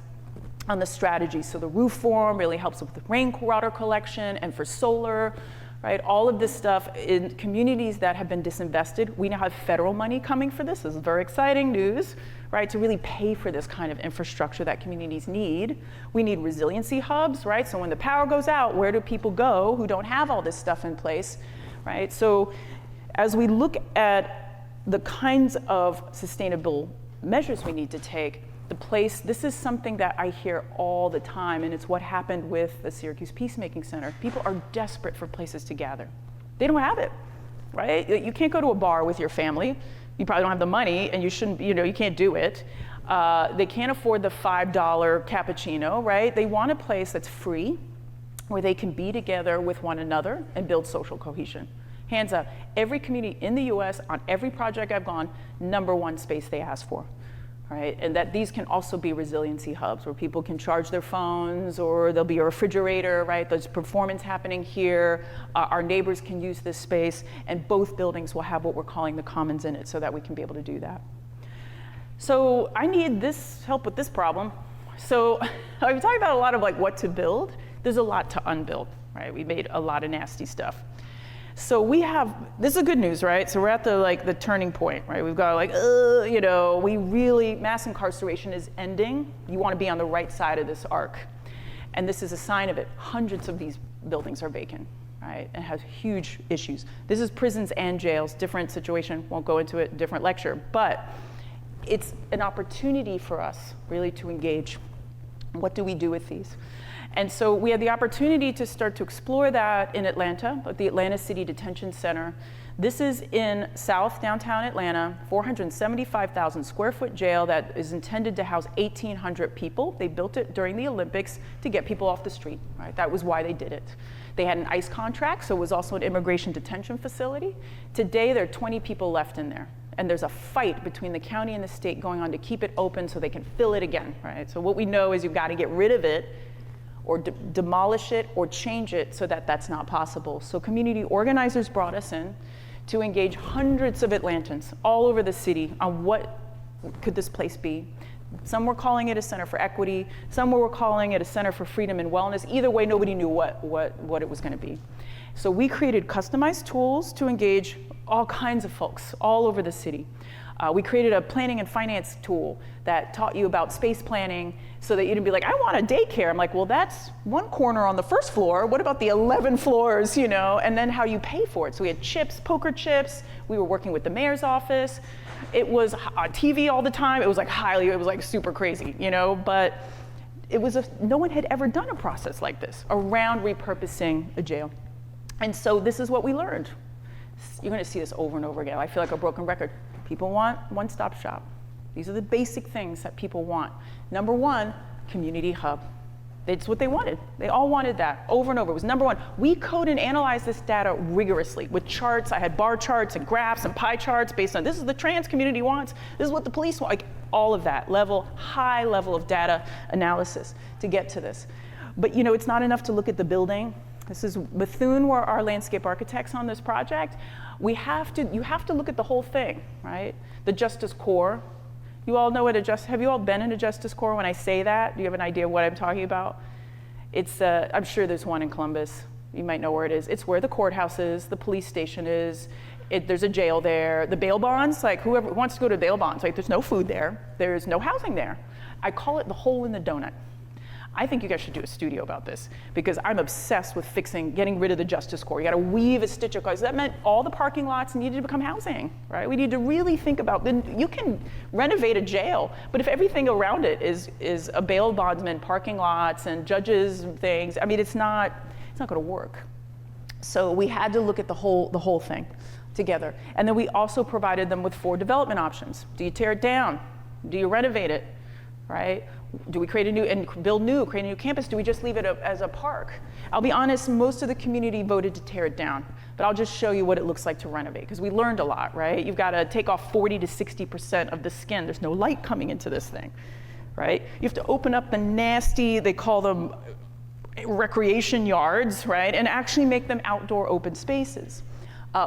on the strategy. So the roof form really helps with the rainwater collection and for solar, right? All of this stuff in communities that have been disinvested. We now have federal money coming for this. This is very exciting news, right? To really pay for this kind of infrastructure that communities need. We need resiliency hubs, right? So when the power goes out, where do people go who don't have all this stuff in place, right? So as we look at the kinds of sustainable measures we need to take, this is something that I hear all the time, and it's what happened with the Syracuse Peacemaking Center. People are desperate for places to gather. They don't have it, right? You can't go to a bar with your family. You probably don't have the money, and you shouldn't, you know, you can't do it. They can't afford the $5 cappuccino, right? They want a place that's free, where they can be together with one another and build social cohesion. Hands up, every community in the US, on every project I've gone, #1 space they ask for. Right? And that these can also be resiliency hubs where people can charge their phones, or there'll be a refrigerator, right? There's performance happening here. Our neighbors can use this space, and both buildings will have what we're calling the commons in it so that we can be able to do that. So I need this help with this problem. So I've talked about a lot of like what to build. There's a lot to unbuild, right? We made a lot of nasty stuff. So this is good news, right? So we're at the turning point, right? We've got you know, mass incarceration is ending. You want to be on the right side of this arc. And this is a sign of it. Hundreds of these buildings are vacant, right? And have huge issues. This is prisons and jails, different situation, won't go into it, different lecture. But it's an opportunity for us really to engage. What do we do with these? And so we had the opportunity to start to explore that in Atlanta, at the Atlanta City Detention Center. This is in South downtown Atlanta, 475,000 square foot jail that is intended to house 1,800 people. They built it during the Olympics to get people off the street, right? That was why they did it. They had an ICE contract, so it was also an immigration detention facility. Today, there are 20 people left in there. And there's a fight between the county and the state going on to keep it open so they can fill it again, right? So what we know is you've got to get rid of it or demolish it or change it so that that's not possible. So community organizers brought us in to engage hundreds of Atlantans all over the city on what could this place be. Some were calling it a center for equity, some were calling it a center for freedom and wellness. Either way, nobody knew what it was gonna be. So we created customized tools to engage all kinds of folks all over the city. We created a planning and finance tool that taught you about space planning so that you didn't be like, I want a daycare. I'm like, well, that's one corner on the first floor. What about the 11 floors, you know? And then how you pay for it. So we had chips, poker chips. We were working with the mayor's office. It was on TV all the time. It was like super crazy, you know? But no one had ever done a process like this around repurposing a jail. And so this is what we learned. You're gonna see this over and over again. I feel like a broken record. People want one-stop shop. These are the basic things that people want. Number one, community hub. That's what they wanted. They all wanted that over and over. It was number one. We code and analyze this data rigorously with charts. I had bar charts and graphs and pie charts based on this is the trans community wants, this is what the police want, like all of that high level of data analysis to get to this. But you know, it's not enough to look at the building. This is Bethune, were our landscape architects on this project. You have to look at the whole thing, right? The Justice Corps. You all know have you all been in a Justice Corps? When I say that, do you have an idea what I'm talking about? It's, I'm sure there's one in Columbus. You might know where it is. It's where the courthouse is, the police station is, there's a jail there. The bail bonds, like whoever wants to go to bail bonds, like there's no food there, there's no housing there. I call it the hole in the donut. I think you guys should do a studio about this because I'm obsessed with getting rid of the Justice Corps. You gotta weave a stitch across. That meant all the parking lots needed to become housing, right? We need to really think about, you can renovate a jail, but if everything around it is a bail bondsman, parking lots and judges and things, I mean, it's not gonna work. So we had to look at the whole thing together. And then we also provided them with 4 development options. Do you tear it down? Do you renovate it, right? Do we create create a new campus? Do we just leave it as a park? I'll be honest, most of the community voted to tear it down, but I'll just show you what it looks like to renovate, because we learned a lot, right? You've got to take off 40 to 60% of the skin. There's no light coming into this thing, right? You have to open up the nasty, they call them recreation yards, right? And actually make them outdoor open spaces.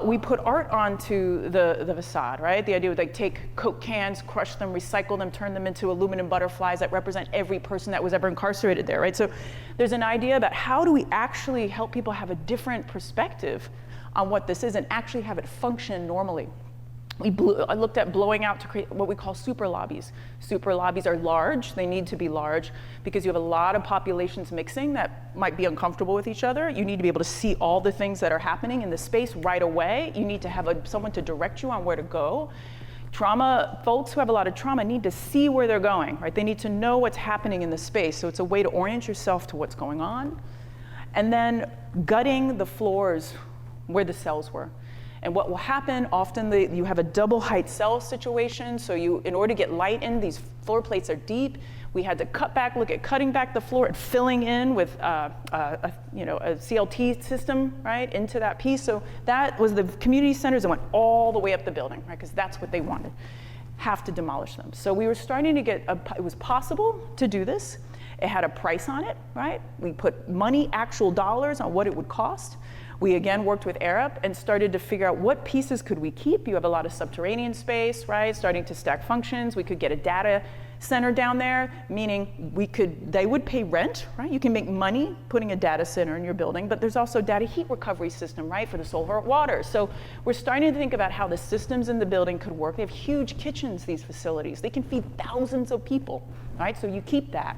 We put art onto the facade, right? The idea would like take Coke cans, crush them, recycle them, turn them into aluminum butterflies that represent every person that was ever incarcerated there, right? So there's an idea about how do we actually help people have a different perspective on what this is and actually have it function normally. I looked at blowing out to create what we call super lobbies. Super lobbies are large, they need to be large because you have a lot of populations mixing that might be uncomfortable with each other. You need to be able to see all the things that are happening in the space right away. You need to have someone to direct you on where to go. Folks who have a lot of trauma need to see where they're going, right? They need to know what's happening in the space. So it's a way to orient yourself to what's going on. And then gutting the floors where the cells were. And what will happen, often you have a double height cell situation, so in order to get light in, these floor plates are deep. We had to look at cutting back the floor and filling in with a CLT system, right, into that piece. So that was the community centers that went all the way up the building, right, because that's what they wanted. Have to demolish them. So we were starting to it was possible to do this. It had a price on it, right? We put money, actual dollars on what it would cost. We again worked with Arup and started to figure out what pieces could we keep. You have a lot of subterranean space, right? Starting to stack functions. We could get a data center down there, meaning they would pay rent, right? You can make money putting a data center in your building, but there's also data heat recovery system, right, for the salt water. So we're starting to think about how the systems in the building could work. They have huge kitchens, these facilities. They can feed thousands of people, right? So you keep that.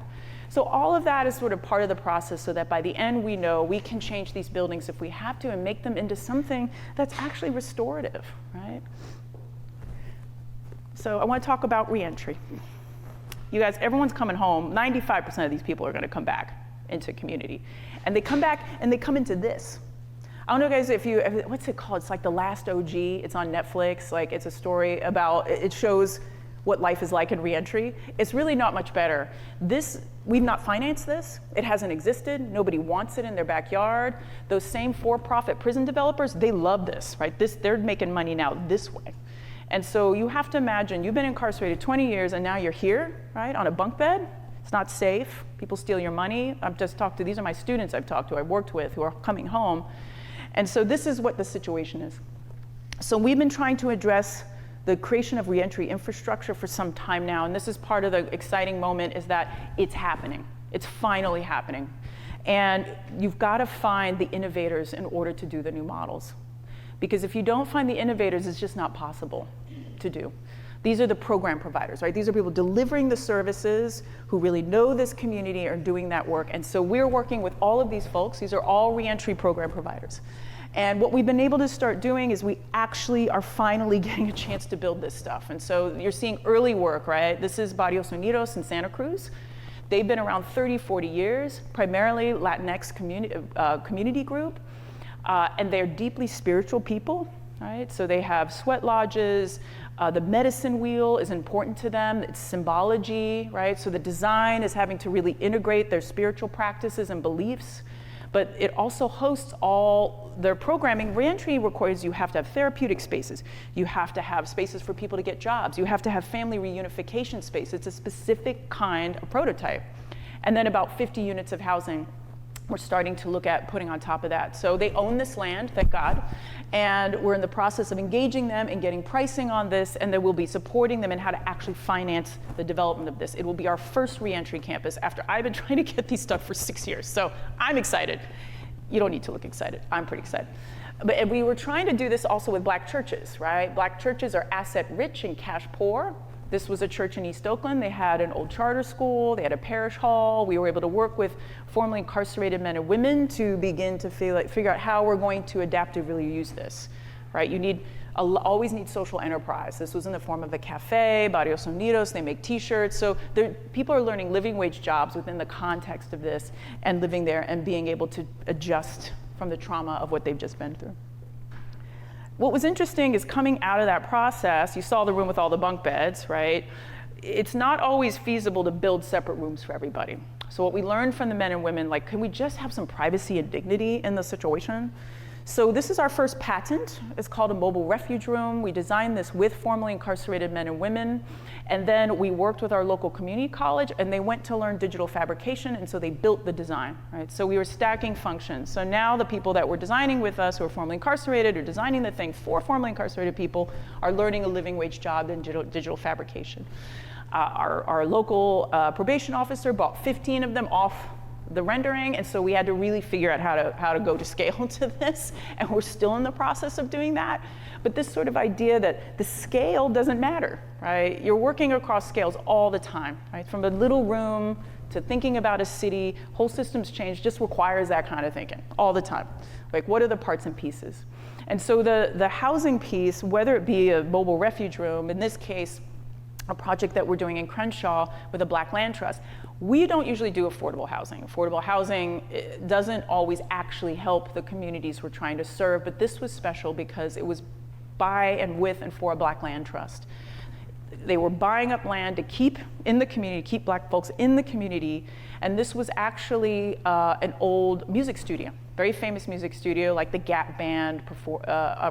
So all of that is sort of part of the process so that by the end we know we can change these buildings if we have to and make them into something that's actually restorative, right? So I want to talk about reentry. You guys, everyone's coming home. 95% of these people are going to come back into community. And they come back and they come into this. I don't know, guys, what's it called? It's like The Last OG. It's on Netflix. Like, it's a story about, it shows what life is like in reentry. It's really not much better. We've not financed this. It hasn't existed. Nobody wants it in their backyard. Those same for-profit prison developers, they love this, right? They're making money now this way. And so you have to imagine, you've been incarcerated 20 years and now you're here, right, on a bunk bed. It's not safe. People steal your money. These are my students I've talked to, I've worked with, who are coming home. And so this is what the situation is. So we've been trying to address the creation of reentry infrastructure for some time now, and this is part of the exciting moment, is that it's happening. It's finally happening. And you've got to find the innovators in order to do the new models. Because if you don't find the innovators, it's just not possible to do. These are the program providers, right? These are people delivering the services who really know this community are doing that work. And so we're working with all of these folks. These are all reentry program providers. And what we've been able to start doing is we actually are finally getting a chance to build this stuff. And so you're seeing early work, right? This is Barrios Unidos in Santa Cruz. They've been around 30, 40 years, primarily Latinx community group. And they're deeply spiritual people, right? So they have sweat lodges. The medicine wheel is important to them. It's symbology, right? So the design is having to really integrate their spiritual practices and beliefs. But it also hosts all their programming. Reentry requires you have to have therapeutic spaces. You have to have spaces for people to get jobs. You have to have family reunification space. It's a specific kind of prototype. And then about 50 units of housing we're starting to look at putting on top of that. So they own this land, thank God, and we're in the process of engaging them and getting pricing on this, and then we'll be supporting them in how to actually finance the development of this. It will be our first reentry campus after I've been trying to get these stuff for 6 years. So I'm excited. You don't need to look excited. I'm pretty excited. But we were trying to do this also with Black churches, right? Black churches are asset rich and cash poor. This was a church in East Oakland. They had an old charter school. They had a parish hall. We were able to work with formerly incarcerated men and women to begin to figure out how we're going to adaptively use this, right? You always need social enterprise. This was in the form of a cafe, Barrios Unidos. They make T-shirts. So people are learning living wage jobs within the context of this and living there and being able to adjust from the trauma of what they've just been through. What was interesting is coming out of that process, you saw the room with all the bunk beds, right? It's not always feasible to build separate rooms for everybody. So what we learned from the men and women, like, can we just have some privacy and dignity in the situation? So this is our first patent. It's called a mobile refuge room. We designed this with formerly incarcerated men and women. And then we worked with our local community college, and they went to learn digital fabrication, and so they built the design, right? So we were stacking functions. So now the people that were designing with us, who are formerly incarcerated, or designing the thing for formerly incarcerated people, are learning a living wage job in digital fabrication. Our local probation officer bought 15 of them off the rendering, and so we had to really figure out how to go to scale to this, and we're still in the process of doing that. But this sort of idea that the scale doesn't matter, right? You're working across scales all the time, right? From a little room to thinking about a city, whole systems change just requires that kind of thinking all the time. Like, what are the parts and pieces? And so the housing piece, whether it be a mobile refuge room, in this case, a project that we're doing in Crenshaw with a Black Land Trust, we don't usually do affordable housing. Affordable housing doesn't always actually help the communities we're trying to serve, but this was special because it was by and with and for a Black Land Trust. They were buying up land to keep in the community, keep Black folks in the community, and this was actually an old music studio, very famous music studio, like the Gap Band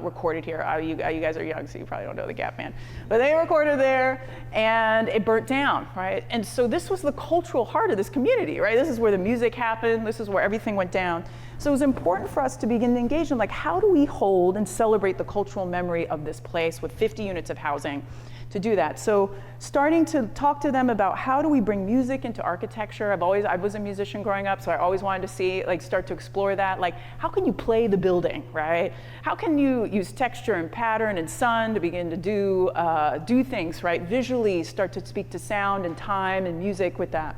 recorded here. You guys are young, so you probably don't know the Gap Band. But they recorded there, and it burnt down, right? And so this was the cultural heart of this community, right? This is where the music happened. This is where everything went down. So it was important for us to begin to engage in, like, how do we hold and celebrate the cultural memory of this place with 50 units of housing to do that? So starting to talk to them about how do we bring music into architecture. I was a musician growing up, so I always wanted to see, like, start to explore that. Like, how can you play the building, right? How can you use texture and pattern and sun to begin to do things, right? Visually start to speak to sound and time and music with that.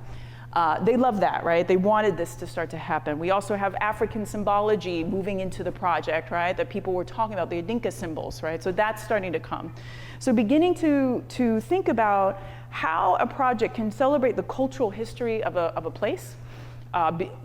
They love that, right? They wanted this to start to happen. We also have African symbology moving into the project, right? That people were talking about, the Adinka symbols, right? So that's starting to come. So beginning to think about how a project can celebrate the cultural history of a place.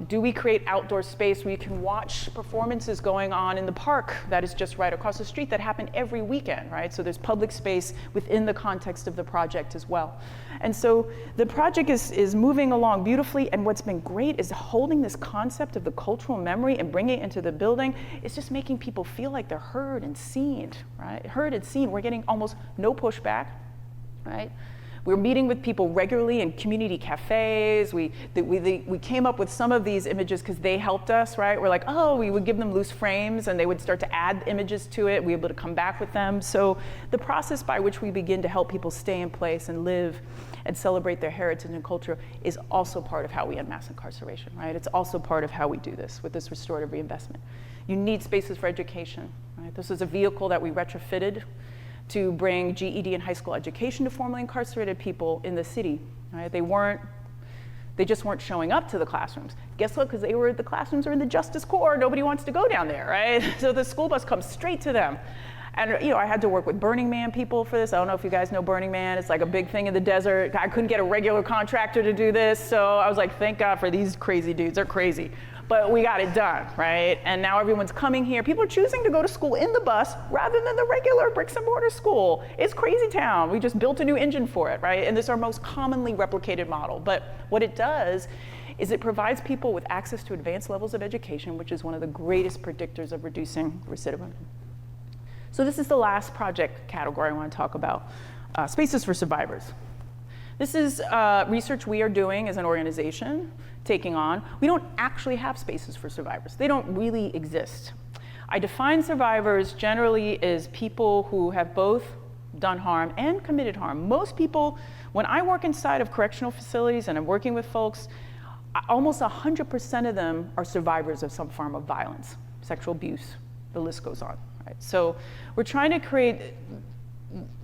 Do we create outdoor space where you can watch performances going on in the park that is just right across the street that happen every weekend, right? So there's public space within the context of the project as well. And so the project is moving along beautifully, and what's been great is holding this concept of the cultural memory and bringing it into the building. It's just making people feel like they're heard and seen, right? Heard and seen. We're getting almost no pushback, right? We're meeting with people regularly in community cafes. We came up with some of these images because they helped us, right? We're like, oh, we would give them loose frames and they would start to add images to it. We were able to come back with them. So the process by which we begin to help people stay in place and live and celebrate their heritage and culture is also part of how we end mass incarceration, right? It's also part of how we do this with this restorative reinvestment. You need spaces for education, right? This is a vehicle that we retrofitted to bring GED and high school education to formerly incarcerated people in the city, right? They just weren't showing up to the classrooms. Guess what? Because the classrooms are in the Justice Corps. Nobody wants to go down there, right? So the school bus comes straight to them. And I had to work with Burning Man people for this. I don't know if you guys know Burning Man. It's like a big thing in the desert. I couldn't get a regular contractor to do this, so I was like, thank God for these crazy dudes. They're crazy. But we got it done, right? And now everyone's coming here. People are choosing to go to school in the bus rather than the regular bricks and mortar school. It's crazy town. We just built a new engine for it, right? And this is our most commonly replicated model. But what it does is it provides people with access to advanced levels of education, which is one of the greatest predictors of reducing recidivism. So this is the last project category I want to talk about, spaces for survivors. This is research we are doing as an organization, taking on. We don't actually have spaces for survivors. They don't really exist. I define survivors generally as people who have both done harm and committed harm. Most people, when I work inside of correctional facilities and I'm working with folks, almost 100% of them are survivors of some form of violence, sexual abuse, the list goes on. Right? So we're trying to create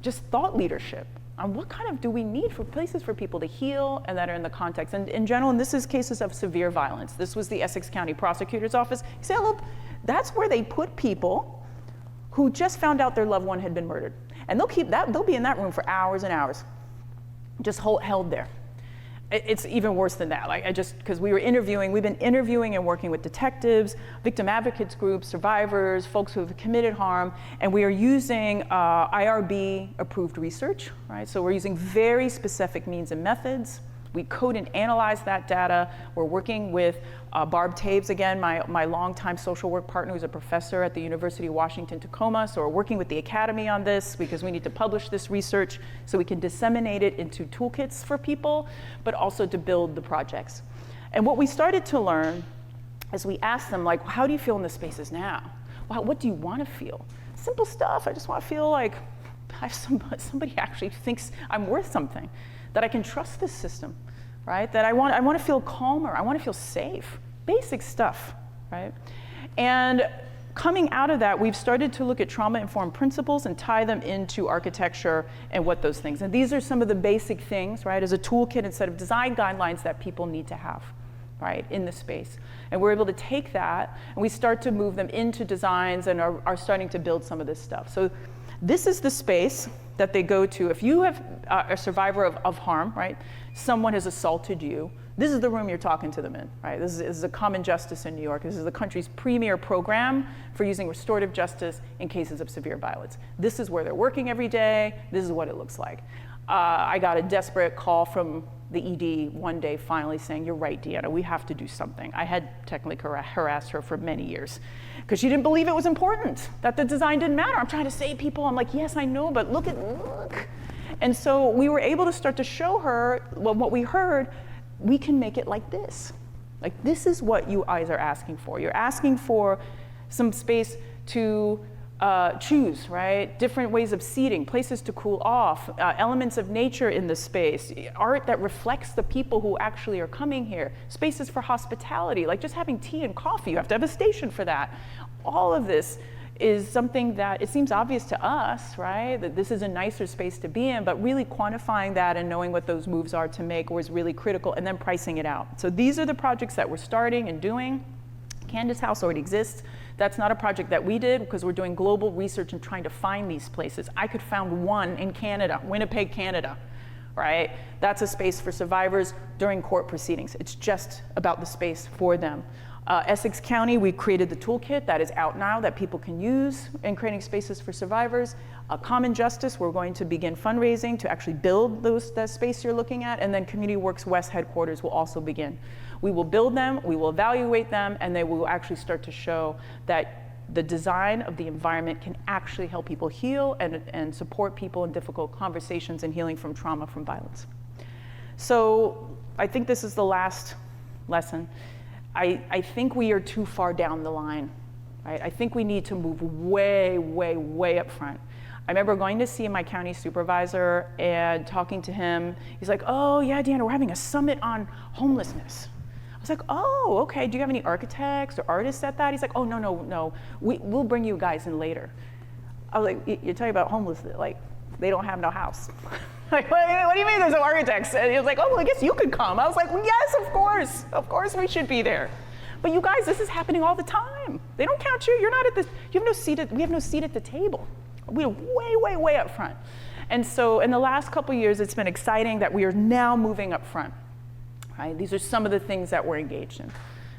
just thought leadership on what kind of do we need for places for people to heal and that are in the context. And in general, and this is cases of severe violence. This was the Essex County Prosecutor's Office. He said, look, that's where they put people who just found out their loved one had been murdered. And they'll be in that room for hours and hours, just held there. It's even worse than that. Because we've been interviewing and working with detectives, victim advocates groups, survivors, folks who have committed harm, and we are using IRB approved research, right? So we're using very specific means and methods. We code and analyze that data. We're working with Barb Taves, again, my longtime social work partner who's a professor at the University of Washington, Tacoma. So we're working with the Academy on this because we need to publish this research so we can disseminate it into toolkits for people, but also to build the projects. And what we started to learn is we asked them, like, how do you feel in the spaces now? Well, what do you want to feel? Simple stuff. I just want to feel like somebody actually thinks I'm worth something, that I can trust this system, right? That I want to feel calmer, I want to feel safe. Basic stuff, right? And coming out of that, we've started to look at trauma-informed principles and tie them into architecture and what those things. And these are some of the basic things, right, as a toolkit and set of design guidelines that people need to have, right, in the space. And we're able to take that and we start to move them into designs and are starting to build some of this stuff. So this is the space that they go to. If you have a survivor of harm, right? Someone has assaulted you. This is the room you're talking to them in, right? This is a common justice in New York. This is the country's premier program for using restorative justice in cases of severe violence. This is where they're working every day. This is what it looks like. I got a desperate call from the ED one day finally saying, you're right, Deanna, we have to do something. I had technically harassed her for many years because she didn't believe it was important, that the design didn't matter. I'm trying to save people. I'm like, yes, I know, but look. And so we were able to start to show her, well, what we heard, we can make it like this. Like, this is what you guys are asking for. You're asking for some space to choose, right? Different ways of seating, places to cool off, elements of nature in the space, art that reflects the people who actually are coming here, spaces for hospitality, like just having tea and coffee. You have to have a station for that. All of this is something that it seems obvious to us, right? That this is a nicer space to be in, but really quantifying that and knowing what those moves are to make was really critical, and then pricing it out. So these are the projects that we're starting and doing. Candace House already exists. That's not a project that we did because we're doing global research and trying to find these places. I could found one in Canada, Winnipeg, Canada, right? That's a space for survivors during court proceedings. It's just about the space for them. Essex County, we created the toolkit that is out now that people can use in creating spaces for survivors. Common Justice, we're going to begin fundraising to actually build that space you're looking at, and then Community Works West headquarters will also begin. We will build them, we will evaluate them, and they will actually start to show that the design of the environment can actually help people heal and support people in difficult conversations and healing from trauma, from violence. So I think this is the last lesson. I think we are too far down the line, right? I think we need to move way, way, way up front. I remember going to see my county supervisor and talking to him. He's like, oh yeah, Deanna, we're having a summit on homelessness. I was like, oh, okay, do you have any architects or artists at that? He's like, oh, no, we'll bring you guys in later. I was like, you're talking about homelessness, like, they don't have no house. Like, what do you mean there's no architects? And he was like, oh, well, I guess you could come. I was like, well, yes, of course we should be there. But you guys, this is happening all the time. They don't count you, you're not at this, we have no seat at the table. We're way, way, way up front. And so in the last couple years, it's been exciting that we are now moving up front. Right? These are some of the things that we're engaged in.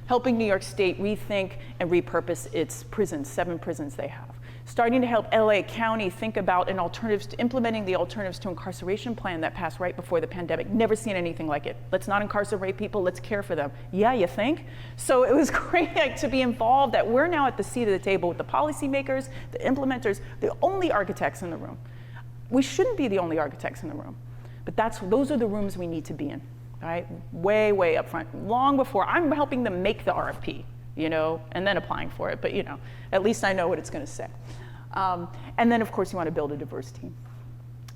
Helping New York State rethink and repurpose its prisons, 7 prisons they have. Starting to help LA County think about implementing the alternatives to incarceration plan that passed right before the pandemic. Never seen anything like it. Let's not incarcerate people, let's care for them. Yeah, you think? So it was great to be involved, that we're now at the seat of the table with the policymakers, the implementers, the only architects in the room. We shouldn't be the only architects in the room, but those are the rooms we need to be in. Right? Way, way up front, long before I'm helping them make the RFP, and then applying for it, but at least I know what it's going to say. And then of course you want to build a diverse team.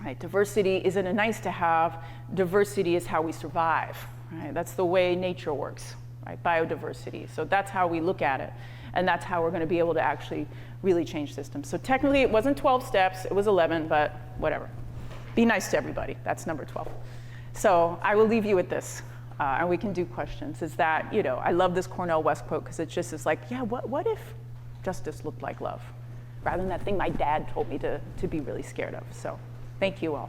Right? Diversity isn't a nice to have, diversity is how we survive. Right? That's the way nature works, right? Biodiversity. So that's how we look at it, and that's how we're going to be able to actually really change systems. So technically it wasn't 12 steps, it was 11, but whatever. Be nice to everybody, that's number 12. So I will leave you with this, and we can do questions, is that, I love this Cornel West quote, because it just is like, yeah, what if justice looked like love? Rather than that thing my dad told me to be really scared of. So thank you all.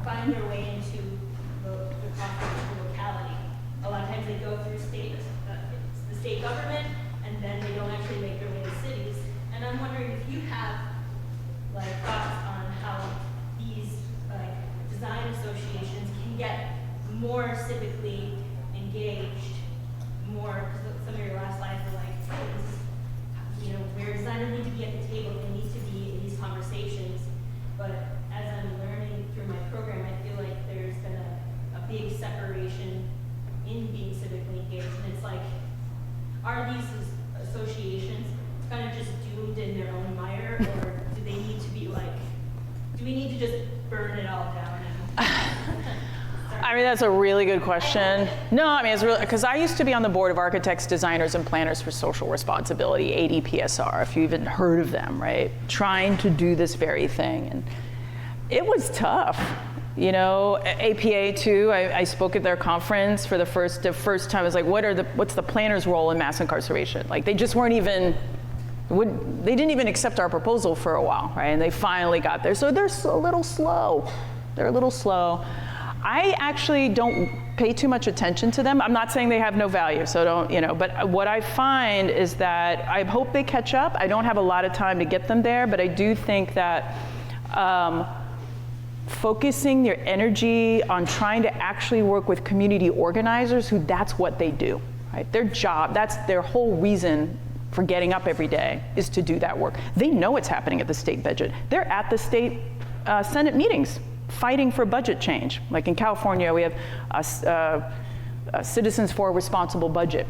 find their way into the locality. A lot of times they go through the state government, and then they don't actually make their way to cities. And I'm wondering if you have thoughts on how these design associations can get more civically engaged, more, because some of your last slides were where designers need to be at the table, they need to be in these conversations. But as I'm learning through my program, I feel like there's been a big separation in being civically engaged. And it's are these associations kind of just doomed in their own mire, or do they need to be do we need to just burn it all down? I mean, that's a really good question. No, I mean, it's really, because I used to be on the board of architects, designers, and planners for social responsibility, ADPSR, if you even heard of them, right? Trying to do this very thing. And it was tough. APA too, I spoke at their conference for the first time. I was like, what's the planner's role in mass incarceration? They just weren't even, they didn't even accept our proposal for a while, right? And they finally got there. So they're a little slow. They're a little slow. I actually don't pay too much attention to them. I'm not saying they have no value, so don't, but what I find is that I hope they catch up. I don't have a lot of time to get them there, but I do think that focusing their energy on trying to actually work with community organizers who that's what they do, right? Their job, that's their whole reason for getting up every day, is to do that work. They know what's happening at the state budget. They're at the state Senate meetings, fighting for budget change. Like in California, we have Citizens for a Responsible Budget.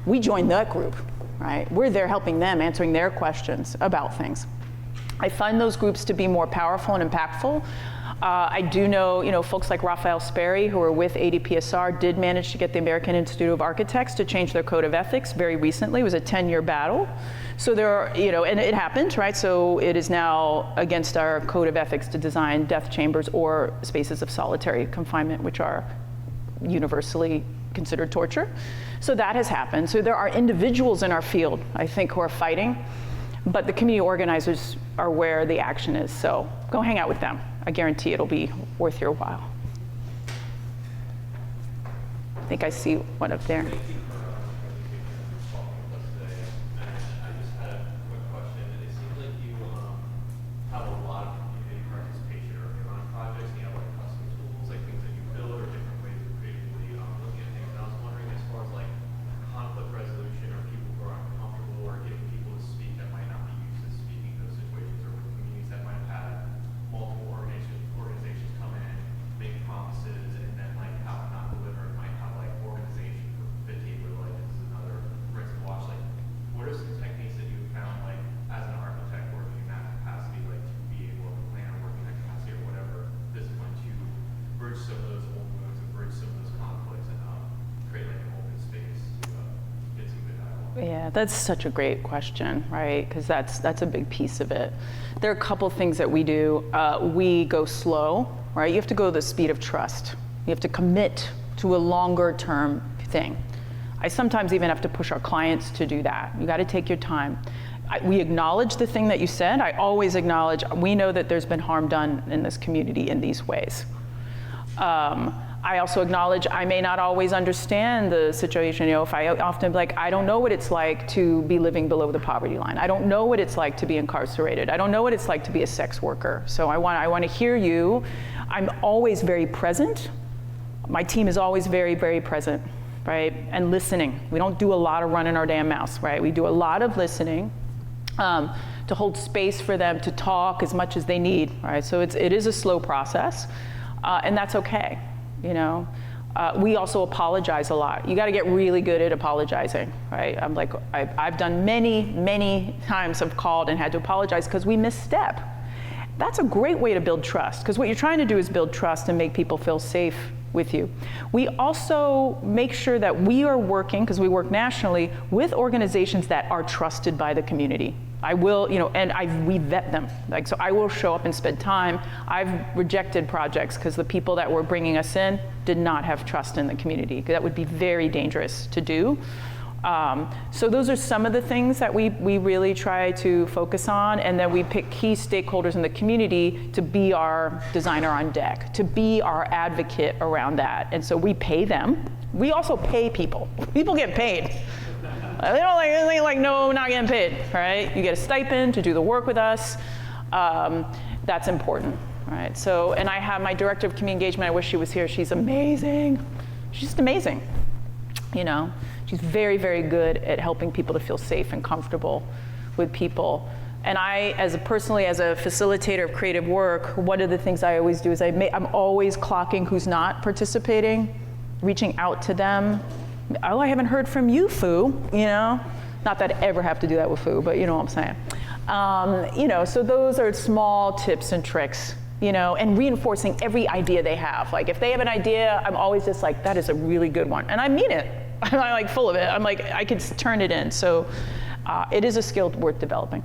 We joined that group, right? We're there helping them, answering their questions about things. I find those groups to be more powerful and impactful I do know, folks like Raphael Sperry, who are with ADPSR, did manage to get the American Institute of Architects to change their code of ethics very recently. It was a 10-year battle. So there are, and it happened, right? So it is now against our code of ethics to design death chambers or spaces of solitary confinement, which are universally considered torture. So that has happened. So there are individuals in our field, I think, who are fighting, but the community organizers are where the action is. So go hang out with them. I guarantee it'll be worth your while. I think I see one up there. Thank you for talking with us today. And I just had a quick question. It seems like you have a lot of community participation early on projects, and you have like custom tools, like things that you build, or different ways of creatively looking at things. And I was wondering, as far as like conflict resolution, or people who are uncomfortable, or getting people to speak that might not be used to speaking in those situations, or with communities that might have had multiple organizations come in, make promises, and then like how to not deliver, and might have like organizations for fatigue, or like this is another rinse and wash. Like, what are some techniques that you found, like as an architect working in that capacity, like to be able to plan or work in that capacity or whatever discipline, to bridge some of those old wounds and bridge some of those conflicts, and create like an open space to get some good dialogue? Yeah, that's such a great question, right? Because that's a big piece of it. There are a couple things that we do. We go slow, right? You have to go the speed of trust. You have to commit to a longer term thing. I sometimes even have to push our clients to do that. You got to take your time. We acknowledge the thing that you said. I always acknowledge, we know that there's been harm done in this community in these ways. I also acknowledge I may not always understand the situation. If I often be like, I don't know what it's like to be living below the poverty line. I don't know what it's like to be incarcerated. I don't know what it's like to be a sex worker. So I want to hear you. I'm always very present. My team is always very, very present, right? And listening. We don't do a lot of running our damn mouths, right? We do a lot of listening to hold space for them to talk as much as they need, right? So it is a slow process, and that's okay. We also apologize a lot. You got to get really good at apologizing, right? I've done many times I've called and had to apologize because we misstep. That's a great way to build trust, because what you're trying to do is build trust and make people feel safe with you. We also make sure that we are working, because we work nationally, with organizations that are trusted by the community. I will, we vet them. So I will show up and spend time. I've rejected projects because the people that were bringing us in did not have trust in the community. That would be very dangerous to do. So those are some of the things that we really try to focus on, and then we pick key stakeholders in the community to be our designer on deck, to be our advocate around that. And so we pay them. We also pay people. People get paid. They don't like anything like, no, not getting paid, right? You get a stipend to do the work with us. That's important, right? So, and I have my director of community engagement. I wish she was here. She's amazing. She's just amazing, She's very, very good at helping people to feel safe and comfortable with people. And I, as a facilitator of creative work, one of the things I always do is I'm always clocking who's not participating, reaching out to them. Oh, I haven't heard from you, Fu, Not that I ever have to do that with Fu, but you know what I'm saying. So those are small tips and tricks, and reinforcing every idea they have. Like if they have an idea, I'm always just like, that is a really good one. And I mean it. I'm like full of it. I'm like, I could turn it in. So it is a skill worth developing.